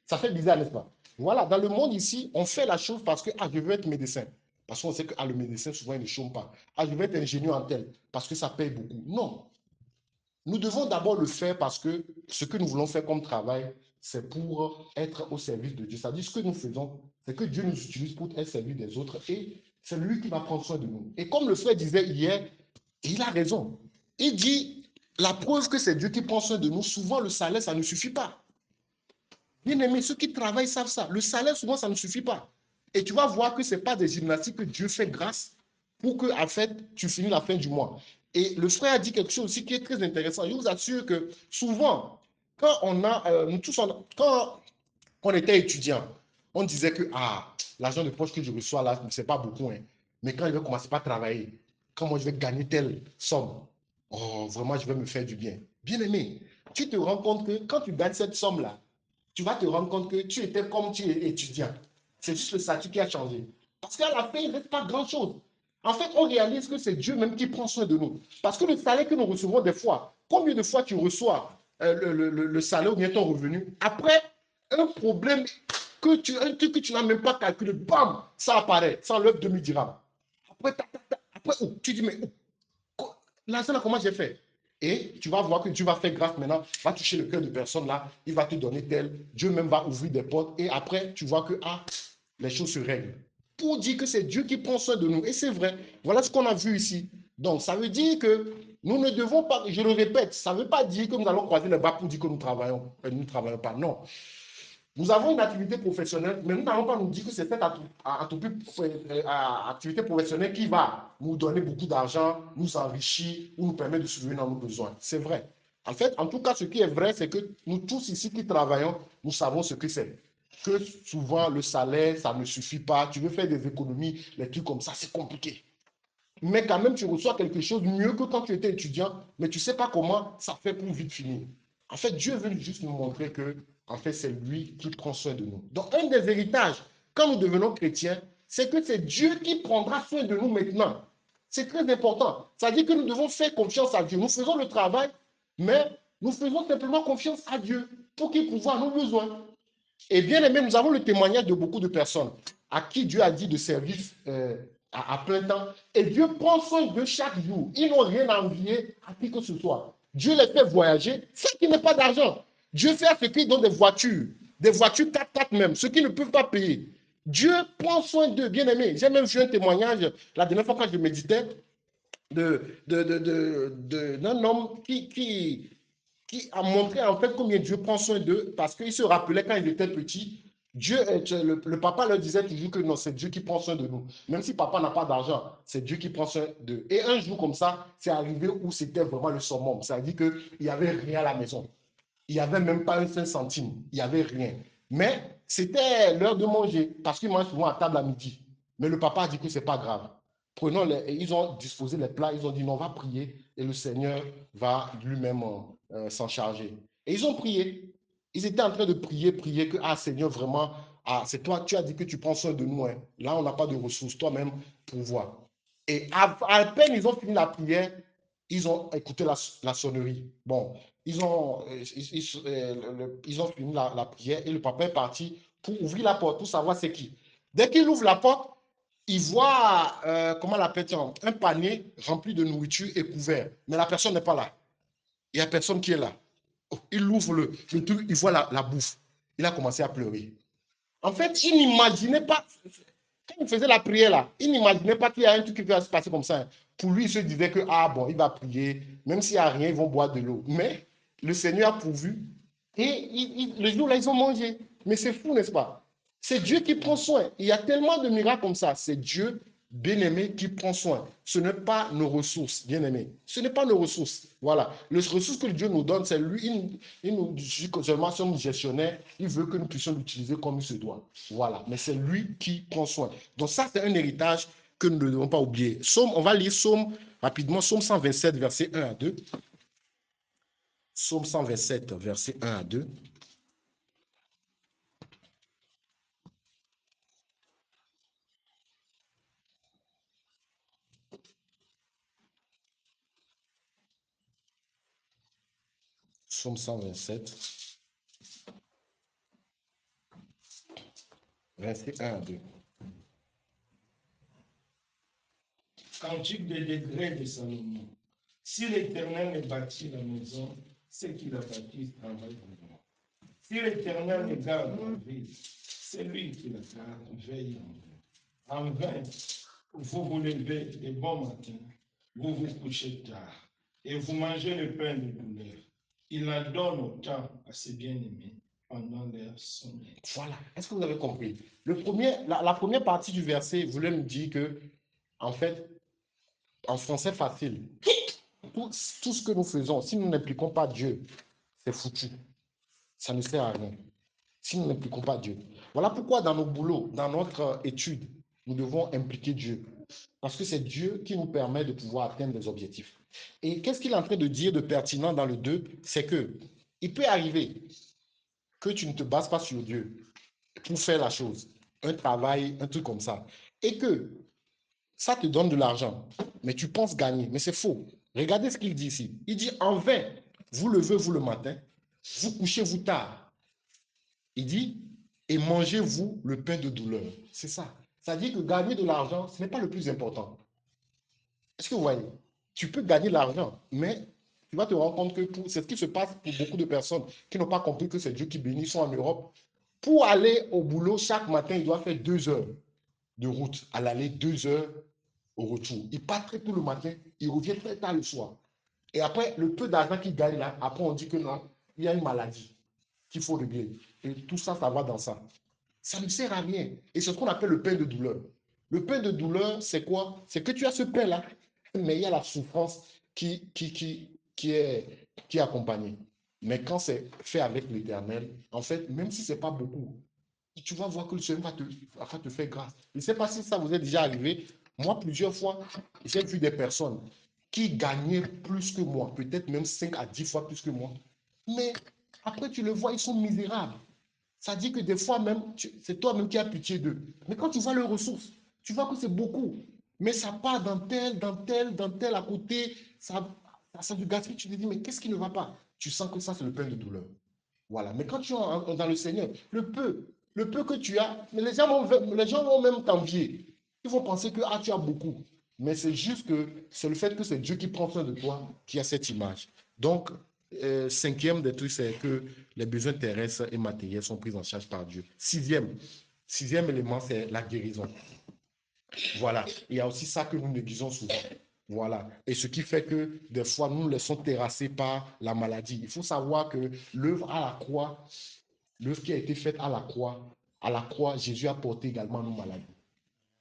Ça fait bizarre, n'est-ce pas? Voilà, dans le monde ici, on fait la chose parce que ah, je veux être médecin. Parce qu'on sait que ah, le médecin, souvent, il ne chôme pas. Ah, je veux être ingénieur en tel, parce que ça paye beaucoup. Non. Nous devons d'abord le faire parce que ce que nous voulons faire comme travail, c'est pour être au service de Dieu. C'est-à-dire, ce que nous faisons, c'est que Dieu nous utilise pour être service des autres et c'est lui qui va prendre soin de nous. Et comme le frère disait hier, il a raison. Il dit, la preuve que c'est Dieu qui prend soin de nous, souvent le salaire, ça ne suffit pas. Bien aimé, ceux qui travaillent savent ça. Le salaire, souvent, ça ne suffit pas. Et tu vas voir que ce n'est pas des gymnastiques que Dieu fait grâce pour que, en fait, tu finis la fin du mois. Et le frère a dit quelque chose aussi qui est très intéressant. Je vous assure que souvent, quand on a, nous tous, quand on était étudiant, on disait que ah, l'argent de poche que je reçois là, ce n'est pas beaucoup. Hein. Mais quand je vais commencer par travailler, quand moi je vais gagner telle somme, oh, vraiment, je vais me faire du bien. Bien aimé, tu te rends compte que quand tu gagnes cette somme-là, tu vas te rendre compte que tu étais comme tu es étudiant. C'est juste le statut qui a changé. Parce qu'à la fin, il ne reste pas grand-chose. En fait, on réalise que c'est Dieu même qui prend soin de nous. Parce que le salaire que nous recevons des fois, combien de fois tu reçois le salaire ou bien ton revenu, après un problème un truc que tu n'as même pas calculé, bam, ça apparaît, ça enlève 2000 dirhams. Après, tu dis, mais l'argent, comment j'ai fait? Et tu vas voir que Dieu va faire grâce maintenant, va toucher le cœur de personne là, il va te donner tel, Dieu même va ouvrir des portes et après tu vois que ah, les choses se règlent. Pour dire que c'est Dieu qui prend soin de nous. Et c'est vrai, voilà ce qu'on a vu ici. Donc ça veut dire que nous ne devons pas, je le répète, ça ne veut pas dire que nous allons croiser les bras pour dire que nous ne travaillons pas. Non. Nous avons une activité professionnelle, mais nous n'allons pas nous dire que c'est cette activité professionnelle qui va nous donner beaucoup d'argent, nous enrichir ou nous permettre de subvenir à nos besoins. C'est vrai. En fait, en tout cas, ce qui est vrai, c'est que nous tous ici qui travaillons, nous savons ce que c'est. Que souvent, le salaire, ça ne suffit pas. Tu veux faire des économies, les trucs comme ça, c'est compliqué. Mais quand même, tu reçois quelque chose mieux que quand tu étais étudiant, mais tu ne sais pas comment ça fait pour vite finir. En fait, Dieu veut juste nous montrer que, en fait, c'est lui qui prend soin de nous. Donc, un des héritages, quand nous devenons chrétiens, c'est que c'est Dieu qui prendra soin de nous maintenant. C'est très important. Ça dit que nous devons faire confiance à Dieu. Nous faisons le travail, mais nous faisons simplement confiance à Dieu pour qu'il pourvoie à nos besoins. Et bien aimé, nous avons le témoignage de beaucoup de personnes à qui Dieu a dit de servir à plein temps. Et Dieu prend soin de chaque jour. Ils n'ont rien à envier à qui que ce soit. Dieu les fait voyager, c'est qu'il n'y a pas d'argent. Dieu fait à ceux qui donnent des voitures 4x4 même, ceux qui ne peuvent pas payer. Dieu prend soin d'eux, bien aimé. J'ai même vu un témoignage la dernière fois quand je méditais d'un homme qui a montré en fait combien Dieu prend soin d'eux parce qu'il se rappelait quand ils étaient petits, Dieu, le papa leur disait toujours que non, c'est Dieu qui prend soin de nous. Même si papa n'a pas d'argent, c'est Dieu qui prend soin d'eux. Et un jour comme ça, c'est arrivé où c'était vraiment le summum. Ça veut dire qu'il n'y avait rien à la maison. Il n'y avait même pas un seul centime. Il n'y avait rien. Mais c'était l'heure de manger parce qu'ils mangent souvent à table à midi. Mais le papa a dit que ce n'est pas grave. Ils ont disposé les plats, ils ont dit non, on va prier et le Seigneur va lui-même s'en charger. Et ils ont prié. Ils étaient en train de prier, que, ah Seigneur, vraiment, ah, c'est toi, tu as dit que tu prends soin de nous. Hein. Là, on n'a pas de ressources, toi-même, pour voir. Et à peine ils ont fini la prière, ils ont écouté la sonnerie. Bon, ils ont fini la prière et le papa est parti pour ouvrir la porte, pour savoir c'est qui. Dès qu'il ouvre la porte, il voit, comment l'appelle-t-il, un panier rempli de nourriture et couvert. Mais la personne n'est pas là. Il n'y a personne qui est là. Il ouvre le truc, il voit la bouffe. Il a commencé à pleurer. En fait, il n'imaginait pas, quand il faisait la prière là, il n'imaginait pas qu'il y a un truc qui va se passer comme ça. Pour lui, il se disait que, ah bon, il va prier, même s'il n'y a rien, ils vont boire de l'eau. Mais le Seigneur a pourvu et le jour là, ils ont mangé. Mais c'est fou, n'est-ce pas? C'est Dieu qui prend soin. Il y a tellement de miracles comme ça. C'est Dieu, bien-aimé, qui prend soin. Ce n'est pas nos ressources, bien-aimé. Ce n'est pas nos ressources. Voilà. Les ressources que Dieu nous donne, c'est lui. Il nous dit que seulement sommes gestionnaires. Il veut que nous puissions l'utiliser comme il se doit. Voilà. Mais c'est lui qui prend soin. Donc ça, c'est un héritage que nous ne devons pas oublier. On va lire Psaume rapidement. Psaume 127, versets 1 à 2. Psaume 127, versets 1 à 2. Psaume 127, versets 1 à 2. Cantique des degrés de Salomon. Si l'Éternel ne bâtit la maison, ceux qui la bâtissent travaillent vraiment. Si l'Éternel ne garde la ville, c'est lui qui la garde, veille en vain. En vain, vous vous levez de bon matin, vous vous couchez tard, et vous mangez le pain de douleur. Il la donne autant à ses bien-aimés pendant leur sommeil. Voilà. Est-ce que vous avez compris? La première partie du verset voulait nous dire que, en fait, en français facile, tout ce que nous faisons, si nous n'impliquons pas Dieu, c'est foutu. Ça ne sert à rien. Si nous n'impliquons pas Dieu. Voilà pourquoi dans nos boulots, dans notre étude, nous devons impliquer Dieu. Parce que c'est Dieu qui nous permet de pouvoir atteindre des objectifs. Et qu'est-ce qu'il est en train de dire de pertinent dans le 2? C'est que il peut arriver que tu ne te bases pas sur Dieu pour faire la chose, un travail, un truc comme ça, et que ça te donne de l'argent, mais tu penses gagner, mais c'est faux. Regardez ce qu'il dit ici. Il dit en vain, vous levez-vous le matin, vous couchez-vous tard. Il dit et mangez-vous le pain de douleur. C'est ça. Ça dit que gagner de l'argent, ce n'est pas le plus important. Est-ce que vous voyez? Tu peux gagner de l'argent, mais tu vas te rendre compte que c'est ce qui se passe pour beaucoup de personnes qui n'ont pas compris que c'est Dieu qui bénit, sont en Europe. Pour aller au boulot, chaque matin, il doit faire 2 heures de route. À l'aller, 2 heures au retour. Il part très tôt le matin, il revient très tard le soir. Et après, le peu d'argent qu'il gagne là, après on dit que non, il y a une maladie qu'il faut régler. Et tout ça, ça va dans ça. Ça ne sert à rien. Et c'est ce qu'on appelle le pain de douleur. Le pain de douleur, c'est quoi? C'est que tu as ce pain-là, mais il y a la souffrance qui est qui est accompagné. Mais quand c'est fait avec l'Éternel, en fait, même si ce n'est pas beaucoup, tu vas voir que le Seigneur va te faire grâce. Je ne sais pas si ça vous est déjà arrivé. Moi, plusieurs fois, j'ai vu des personnes qui gagnaient plus que moi, peut-être même 5 à 10 fois plus que moi. Mais après, tu le vois, ils sont misérables. Ça dit que des fois même, c'est toi-même qui as pitié d'eux. Mais quand tu vois leurs ressources, tu vois que c'est beaucoup. Mais ça part dans tel à côté. Ça du gaspille. Tu te dis, mais qu'est-ce qui ne va pas? Tu sens que ça, c'est le pain de douleur. Voilà. Mais quand tu es dans le Seigneur, le peu que tu as, mais les gens vont même t'envier. Ils vont penser que ah, tu as beaucoup. Mais c'est juste que c'est le fait que c'est Dieu qui prend soin de toi qui a cette image. Donc, cinquième des trucs, c'est que les besoins terrestres et matériels sont pris en charge par Dieu. Sixième élément, c'est la guérison. Voilà. Il y a aussi ça que nous négligeons souvent. Voilà. Et ce qui fait que des fois, nous nous laissons terrasser par la maladie. Il faut savoir que l'œuvre à la croix, l'œuvre qui a été faite à la croix, Jésus a porté également nos maladies.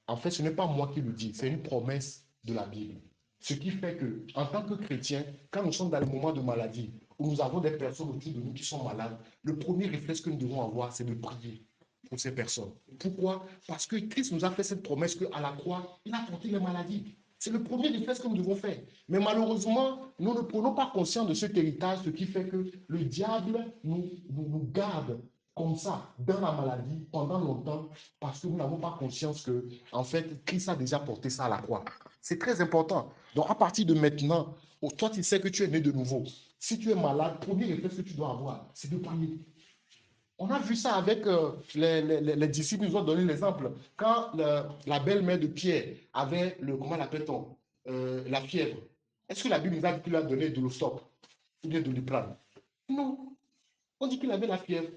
En fait, ce n'est pas moi qui le dis, c'est une promesse de la Bible. Ce qui fait que, en tant que chrétien, quand nous sommes dans le moment de maladie, où nous avons des personnes autour de nous qui sont malades, le premier réflexe que nous devons avoir, c'est de prier pour ces personnes. Pourquoi? Parce que Christ nous a fait cette promesse qu'à la croix, il a porté les maladies. C'est le premier réflexe que nous devons faire. Mais malheureusement, nous ne prenons pas conscience de cet héritage, ce qui fait que le diable nous garde comme ça, dans la maladie, pendant longtemps, parce que nous n'avons pas conscience que, en fait, Christ a déjà porté ça à la croix. C'est très important. Donc, à partir de maintenant, toi, tu sais que tu es né de nouveau. Si tu es malade, le premier réflexe que tu dois avoir, c'est de prier. On a vu ça avec les disciples, nous ont donné l'exemple. Quand la belle-mère de Pierre avait comment l'appelle-t-on, la fièvre, est-ce que la Bible nous a dit qu'il a donné de l'ostop ou bien de l'iprane? Non. On dit qu'il avait la fièvre.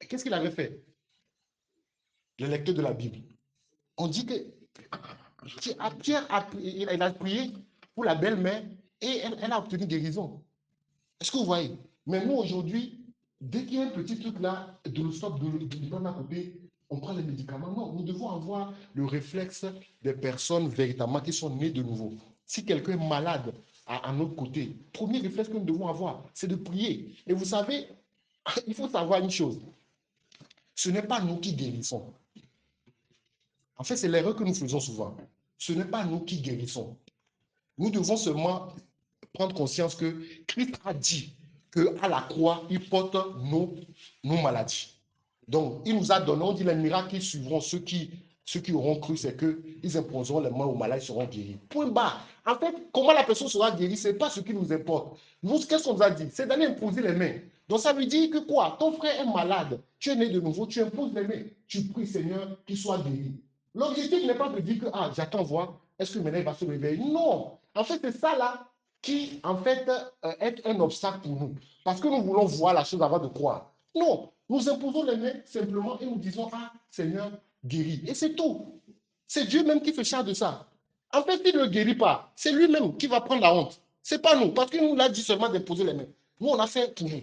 Qu'est-ce qu'il avait fait? Le lecteur de la Bible. On dit que Pierre il a prié pour la belle-mère et elle a obtenu guérison. Est-ce que vous voyez? Mais nous, aujourd'hui, dès qu'il y a un petit truc là, de l'ostop, de à côté, on prend les médicaments. Non, nous devons avoir le réflexe des personnes véritablement qui sont nées de nouveau. Si quelqu'un est malade à notre côté, premier réflexe que nous devons avoir, c'est de prier. Et vous savez, il faut savoir une chose. Ce n'est pas nous qui guérissons. En fait, c'est l'erreur que nous faisons souvent. Ce n'est pas nous qui guérissons. Nous devons seulement prendre conscience que Christ a dit qu'à la croix, il porte nos maladies. Donc, il nous a donné, on dit les miracles qui suivront ceux qui auront cru, c'est qu'ils imposeront les mains aux malades, ils seront guéris. Point barre. En fait, comment la personne sera guérie, ce n'est pas ce qui nous importe. Nous, qu'est-ce qu'on nous a dit? C'est d'aller imposer les mains. Donc, ça veut dire que quoi? Ton frère est malade, tu es né de nouveau, tu imposes les mains, tu pries, Seigneur, qu'il soit guéri. L'objectif n'est pas de dire que, ah, j'attends voir, est-ce que maintenant il va se réveiller? Non. En fait, c'est ça là qui, en fait, est un obstacle pour nous. Parce que nous voulons voir la chose avant de croire. Non. Nous imposons les mains simplement et nous disons, ah, Seigneur, guéris. Et c'est tout. C'est Dieu même qui fait charge de ça. En fait, s'il ne le guérit pas, c'est lui-même qui va prendre la honte. C'est pas nous, parce qu'il nous l'a dit seulement d'imposer les mains. Nous, on a fait pour nous.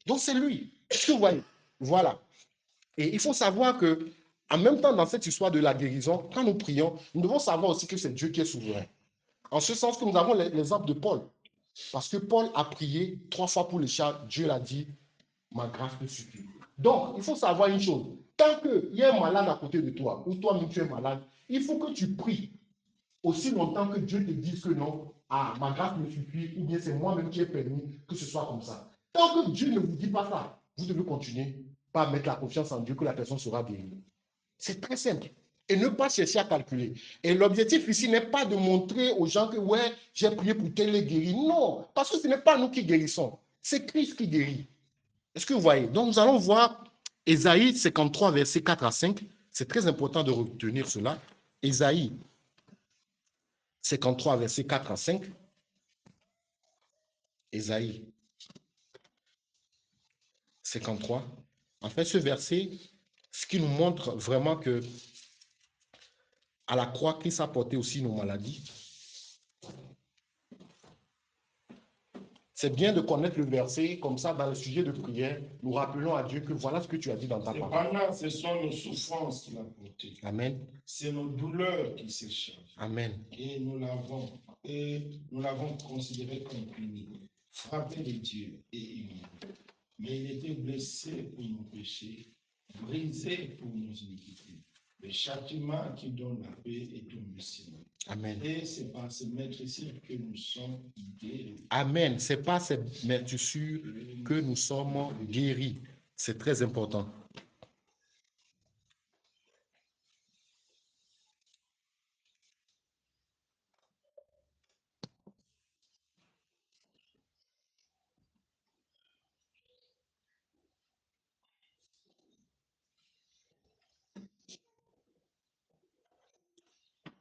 Donc, c'est lui. Est-ce que vous voyez? Voilà. Et il faut savoir que, en même temps, dans cette histoire de la guérison, quand nous prions, nous devons savoir aussi que c'est Dieu qui est souverain. En ce sens que nous avons l'exemple de Paul. Parce que Paul a prié 3 fois pour les chats. Dieu l'a dit, ma grâce te suffit. Donc, il faut savoir une chose. Tant qu'il y a un malade à côté de toi, ou toi-même tu es malade, il faut que tu pries aussi longtemps que Dieu te dise que non, ah, ma grâce me suffit, ou bien c'est moi-même qui ai permis que ce soit comme ça. Tant que Dieu ne vous dit pas ça, vous devez continuer par mettre la confiance en Dieu que la personne sera guérie. C'est très simple. Et ne pas chercher à calculer. Et l'objectif ici n'est pas de montrer aux gens que, ouais, j'ai prié pour tel et guéri. Non, parce que ce n'est pas nous qui guérissons. C'est Christ qui guérit. Est-ce que vous voyez? Donc, nous allons voir Ésaïe 53, versets 4 à 5. C'est très important de retenir cela. Ésaïe 53, versets 4 à 5. Ésaïe 53. En fait, ce verset, ce qui nous montre vraiment que à la croix, Christ a porté aussi nos maladies. C'est bien de connaître le verset, comme ça, dans le sujet de prière, nous rappelons à Dieu que voilà ce que tu as dit dans ta parole. Cependant, ce sont nos souffrances qu'il a portées. Amen. C'est nos douleurs qui s'échappent. Amen. Et nous l'avons considéré comme puni. frappé de Dieu et humilié. Mais il était blessé pour nos péchés, brisé pour nos iniquités. Le châtiment qui donne la paix est tombé sur nous. Amen. Et c'est par ce maîtrise que nous sommes guéris. Amen. C'est pas cette meurtrissure que nous sommes guéris. C'est très important.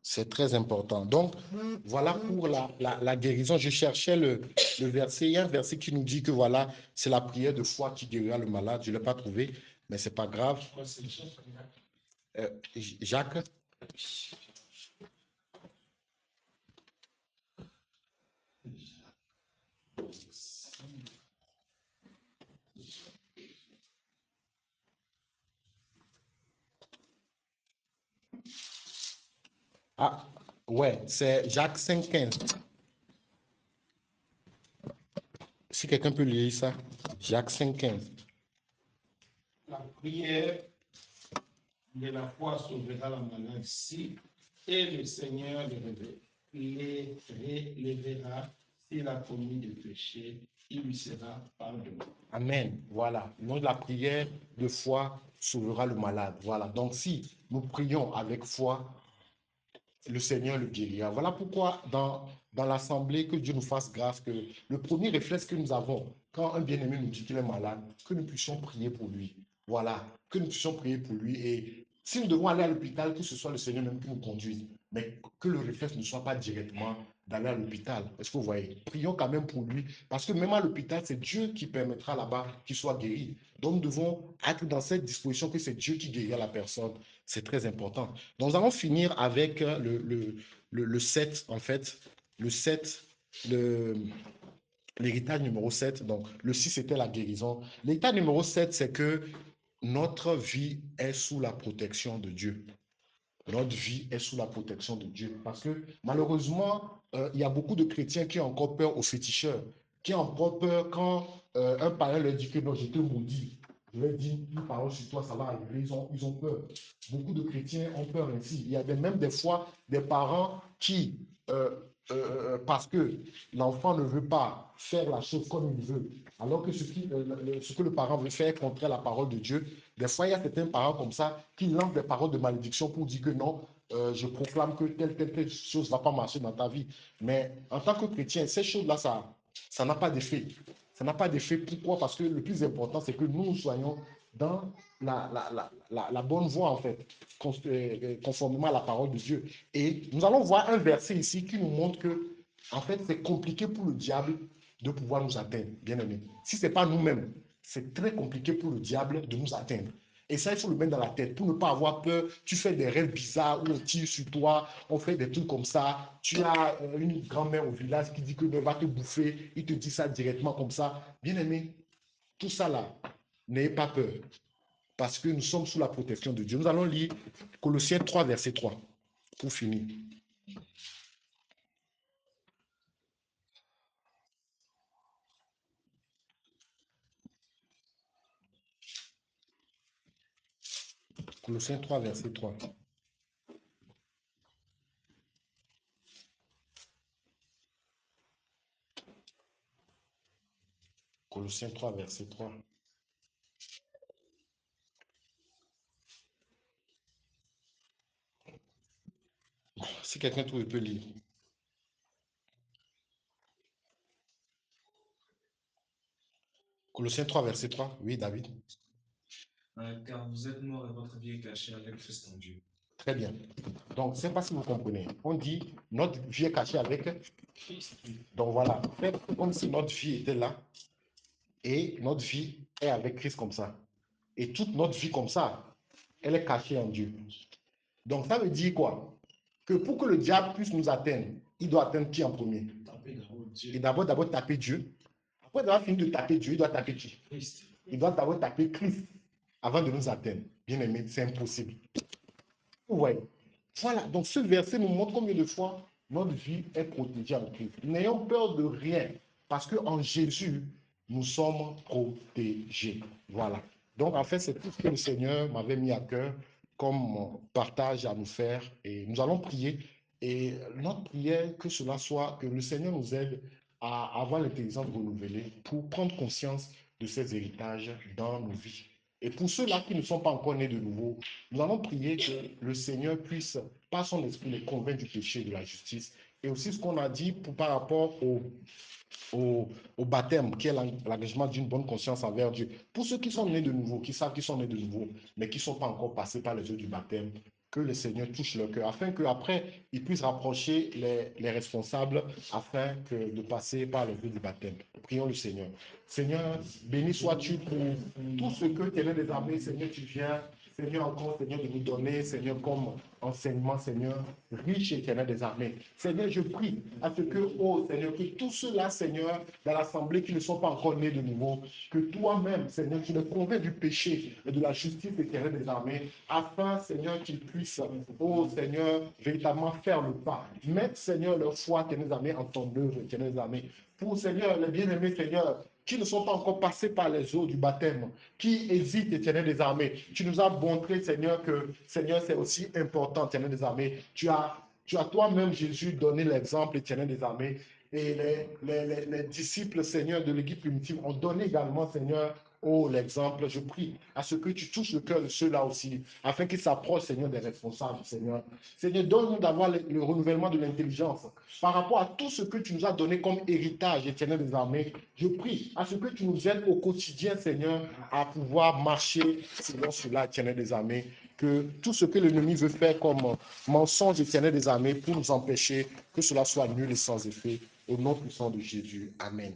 C'est très important. Donc, voilà pour la guérison. Je cherchais le verset. Il y a un verset qui nous dit que voilà, c'est la prière de foi qui guérira le malade. Je ne l'ai pas trouvé, mais ce n'est pas grave. Jacques. Ah, ouais, c'est Jacques 5,15. Si quelqu'un peut lire ça, Jacques 5,15. La prière de la foi sauvera la maladie et le Seigneur les relèvera s'il a commis des péchés, il lui sera pardonné. Amen. Voilà. Donc la prière de foi sauvera le malade. Voilà. Donc si nous prions avec foi, le Seigneur le guérira. Voilà pourquoi dans l'assemblée, que Dieu nous fasse grâce, que le premier réflexe que nous avons, quand un bien-aimé nous dit qu'il est malade, que nous puissions prier pour lui. Voilà, que nous puissions prier pour lui. Et si nous devons aller à l'hôpital, que ce soit le Seigneur même qui nous conduise, mais que le réflexe ne soit pas directement d'aller à l'hôpital. Est-ce que vous voyez? Prions quand même pour lui, parce que même à l'hôpital, c'est Dieu qui permettra là-bas qu'il soit guéri. Donc nous devons être dans cette disposition que c'est Dieu qui guérira la personne. C'est très important. Donc nous allons finir avec le 7, en fait. Le 7, l'héritage numéro 7. Donc le 6, c'était la guérison. L'héritage numéro 7, c'est que notre vie est sous la protection de Dieu. Notre vie est sous la protection de Dieu. Parce que malheureusement, il y a beaucoup de chrétiens qui ont encore peur aux féticheurs, qui ont encore peur quand un parent leur dit que non, je te maudis. Je leur dis, une parole sur toi, ça va arriver. Ils ont peur. Beaucoup de chrétiens ont peur ainsi. Il y a même des fois des parents qui, parce que l'enfant ne veut pas faire la chose comme il veut, alors que ce que le parent veut faire est contre la parole de Dieu. Des fois, il y a certains parents comme ça qui lancent des paroles de malédiction pour dire que non, je proclame que telle chose ne va pas marcher dans ta vie. Mais en tant que chrétien, ces choses-là, ça n'a pas d'effet. Ça n'a pas d'effet. Pourquoi? Parce que le plus important, c'est que nous soyons dans la bonne voie, en fait, conformément à la parole de Dieu. Et nous allons voir un verset ici qui nous montre que, en fait, c'est compliqué pour le diable de pouvoir nous atteindre, bien aimé. Si ce n'est pas nous-mêmes, c'est très compliqué pour le diable de nous atteindre. Et ça, il faut le mettre dans la tête pour ne pas avoir peur. Tu fais des rêves bizarres où on tire sur toi, on fait des trucs comme ça. Tu as une grand-mère au village qui dit que va te bouffer. Il te dit ça directement comme ça. Bien aimé, tout ça là, n'ayez pas peur. Parce que nous sommes sous la protection de Dieu. Nous allons lire Colossiens 3, verset 3, pour finir. Colossiens 3, verset 3. Colossiens 3, verset 3. Si quelqu'un trouve, il peut lire. Colossiens 3, verset 3. Oui, David. Car vous êtes morts et votre vie est cachée avec Christ en Dieu. Très bien. Donc, je ne sais pas si vous comprenez. On dit notre vie est cachée avec Christ. Donc voilà, faites comme si notre vie était là et notre vie est avec Christ comme ça. Et toute notre vie comme ça, elle est cachée en Dieu. Donc ça veut dire quoi? Que pour que le diable puisse nous atteindre, il doit atteindre qui en premier? Et d'abord taper Dieu. Après d'avoir fini de taper Dieu, il doit taper qui? Christ. Il doit d'abord taper Christ avant de nous atteindre. Bien aimé, c'est impossible. Vous voyez? Voilà, donc ce verset nous montre combien de fois notre vie est protégée en Christ. N'ayons peur de rien. parce qu'en Jésus, nous sommes protégés. Voilà. Donc, en fait, c'est tout ce que le Seigneur m'avait mis à cœur comme partage à nous faire. Et nous allons prier. Et notre prière, que cela soit, que le Seigneur nous aide à avoir l'intelligence renouvelée pour prendre conscience de ces héritages dans nos vies. Et pour ceux-là qui ne sont pas encore nés de nouveau, nous allons prier que le Seigneur puisse, par son esprit, les convaincre du péché et de la justice. Et aussi ce qu'on a dit par rapport au baptême, qui est l'engagement d'une bonne conscience envers Dieu. Pour ceux qui sont nés de nouveau, qui savent qu'ils sont nés de nouveau, mais qui ne sont pas encore passés par les eaux du baptême, que le Seigneur touche leur cœur, afin qu'après, ils puissent rapprocher les responsables, afin de passer par les eaux du baptême. Prions le Seigneur. Seigneur, béni sois-tu pour tout ce que tu es des armées, Seigneur, tu viens, Seigneur, encore, Seigneur, de nous donner, Seigneur, comme enseignement, Seigneur, riche et éternel des armées. Seigneur, je prie à ce que, oh Seigneur, que tous ceux-là, Seigneur, dans l'assemblée qui ne sont pas encore nés de nouveau, que toi-même, Seigneur, tu les convaincs du péché et de la justice éternelle des armées, afin, Seigneur, qu'ils puissent, oh Seigneur, véritablement faire le pas. Mettre, Seigneur, leur foi, éternel des armées, en ton œuvre, éternel des armées. Pour, Seigneur, les bien-aimés, Seigneur, qui ne sont pas encore passés par les eaux du baptême, qui hésitent, éternel des armées. Tu nous as montré, Seigneur, que, Seigneur, c'est aussi important, éternel des armées. Tu as toi-même, Jésus, donné l'exemple, éternel des armées. Et les disciples, Seigneur, de l'Église primitive ont donné également, Seigneur, oh, l'exemple. Je prie à ce que tu touches le cœur de ceux-là aussi, afin qu'ils s'approchent, Seigneur, des responsables, Seigneur. Seigneur, donne-nous d'avoir le renouvellement de l'intelligence par rapport à tout ce que tu nous as donné comme héritage, éternel des armées. Je prie à ce que tu nous aides au quotidien, Seigneur, à pouvoir marcher selon cela, éternel des armées. Que tout ce que l'ennemi veut faire comme mensonge éternel des armées pour nous empêcher, que cela soit nul et sans effet. Au nom puissant de Jésus. Amen.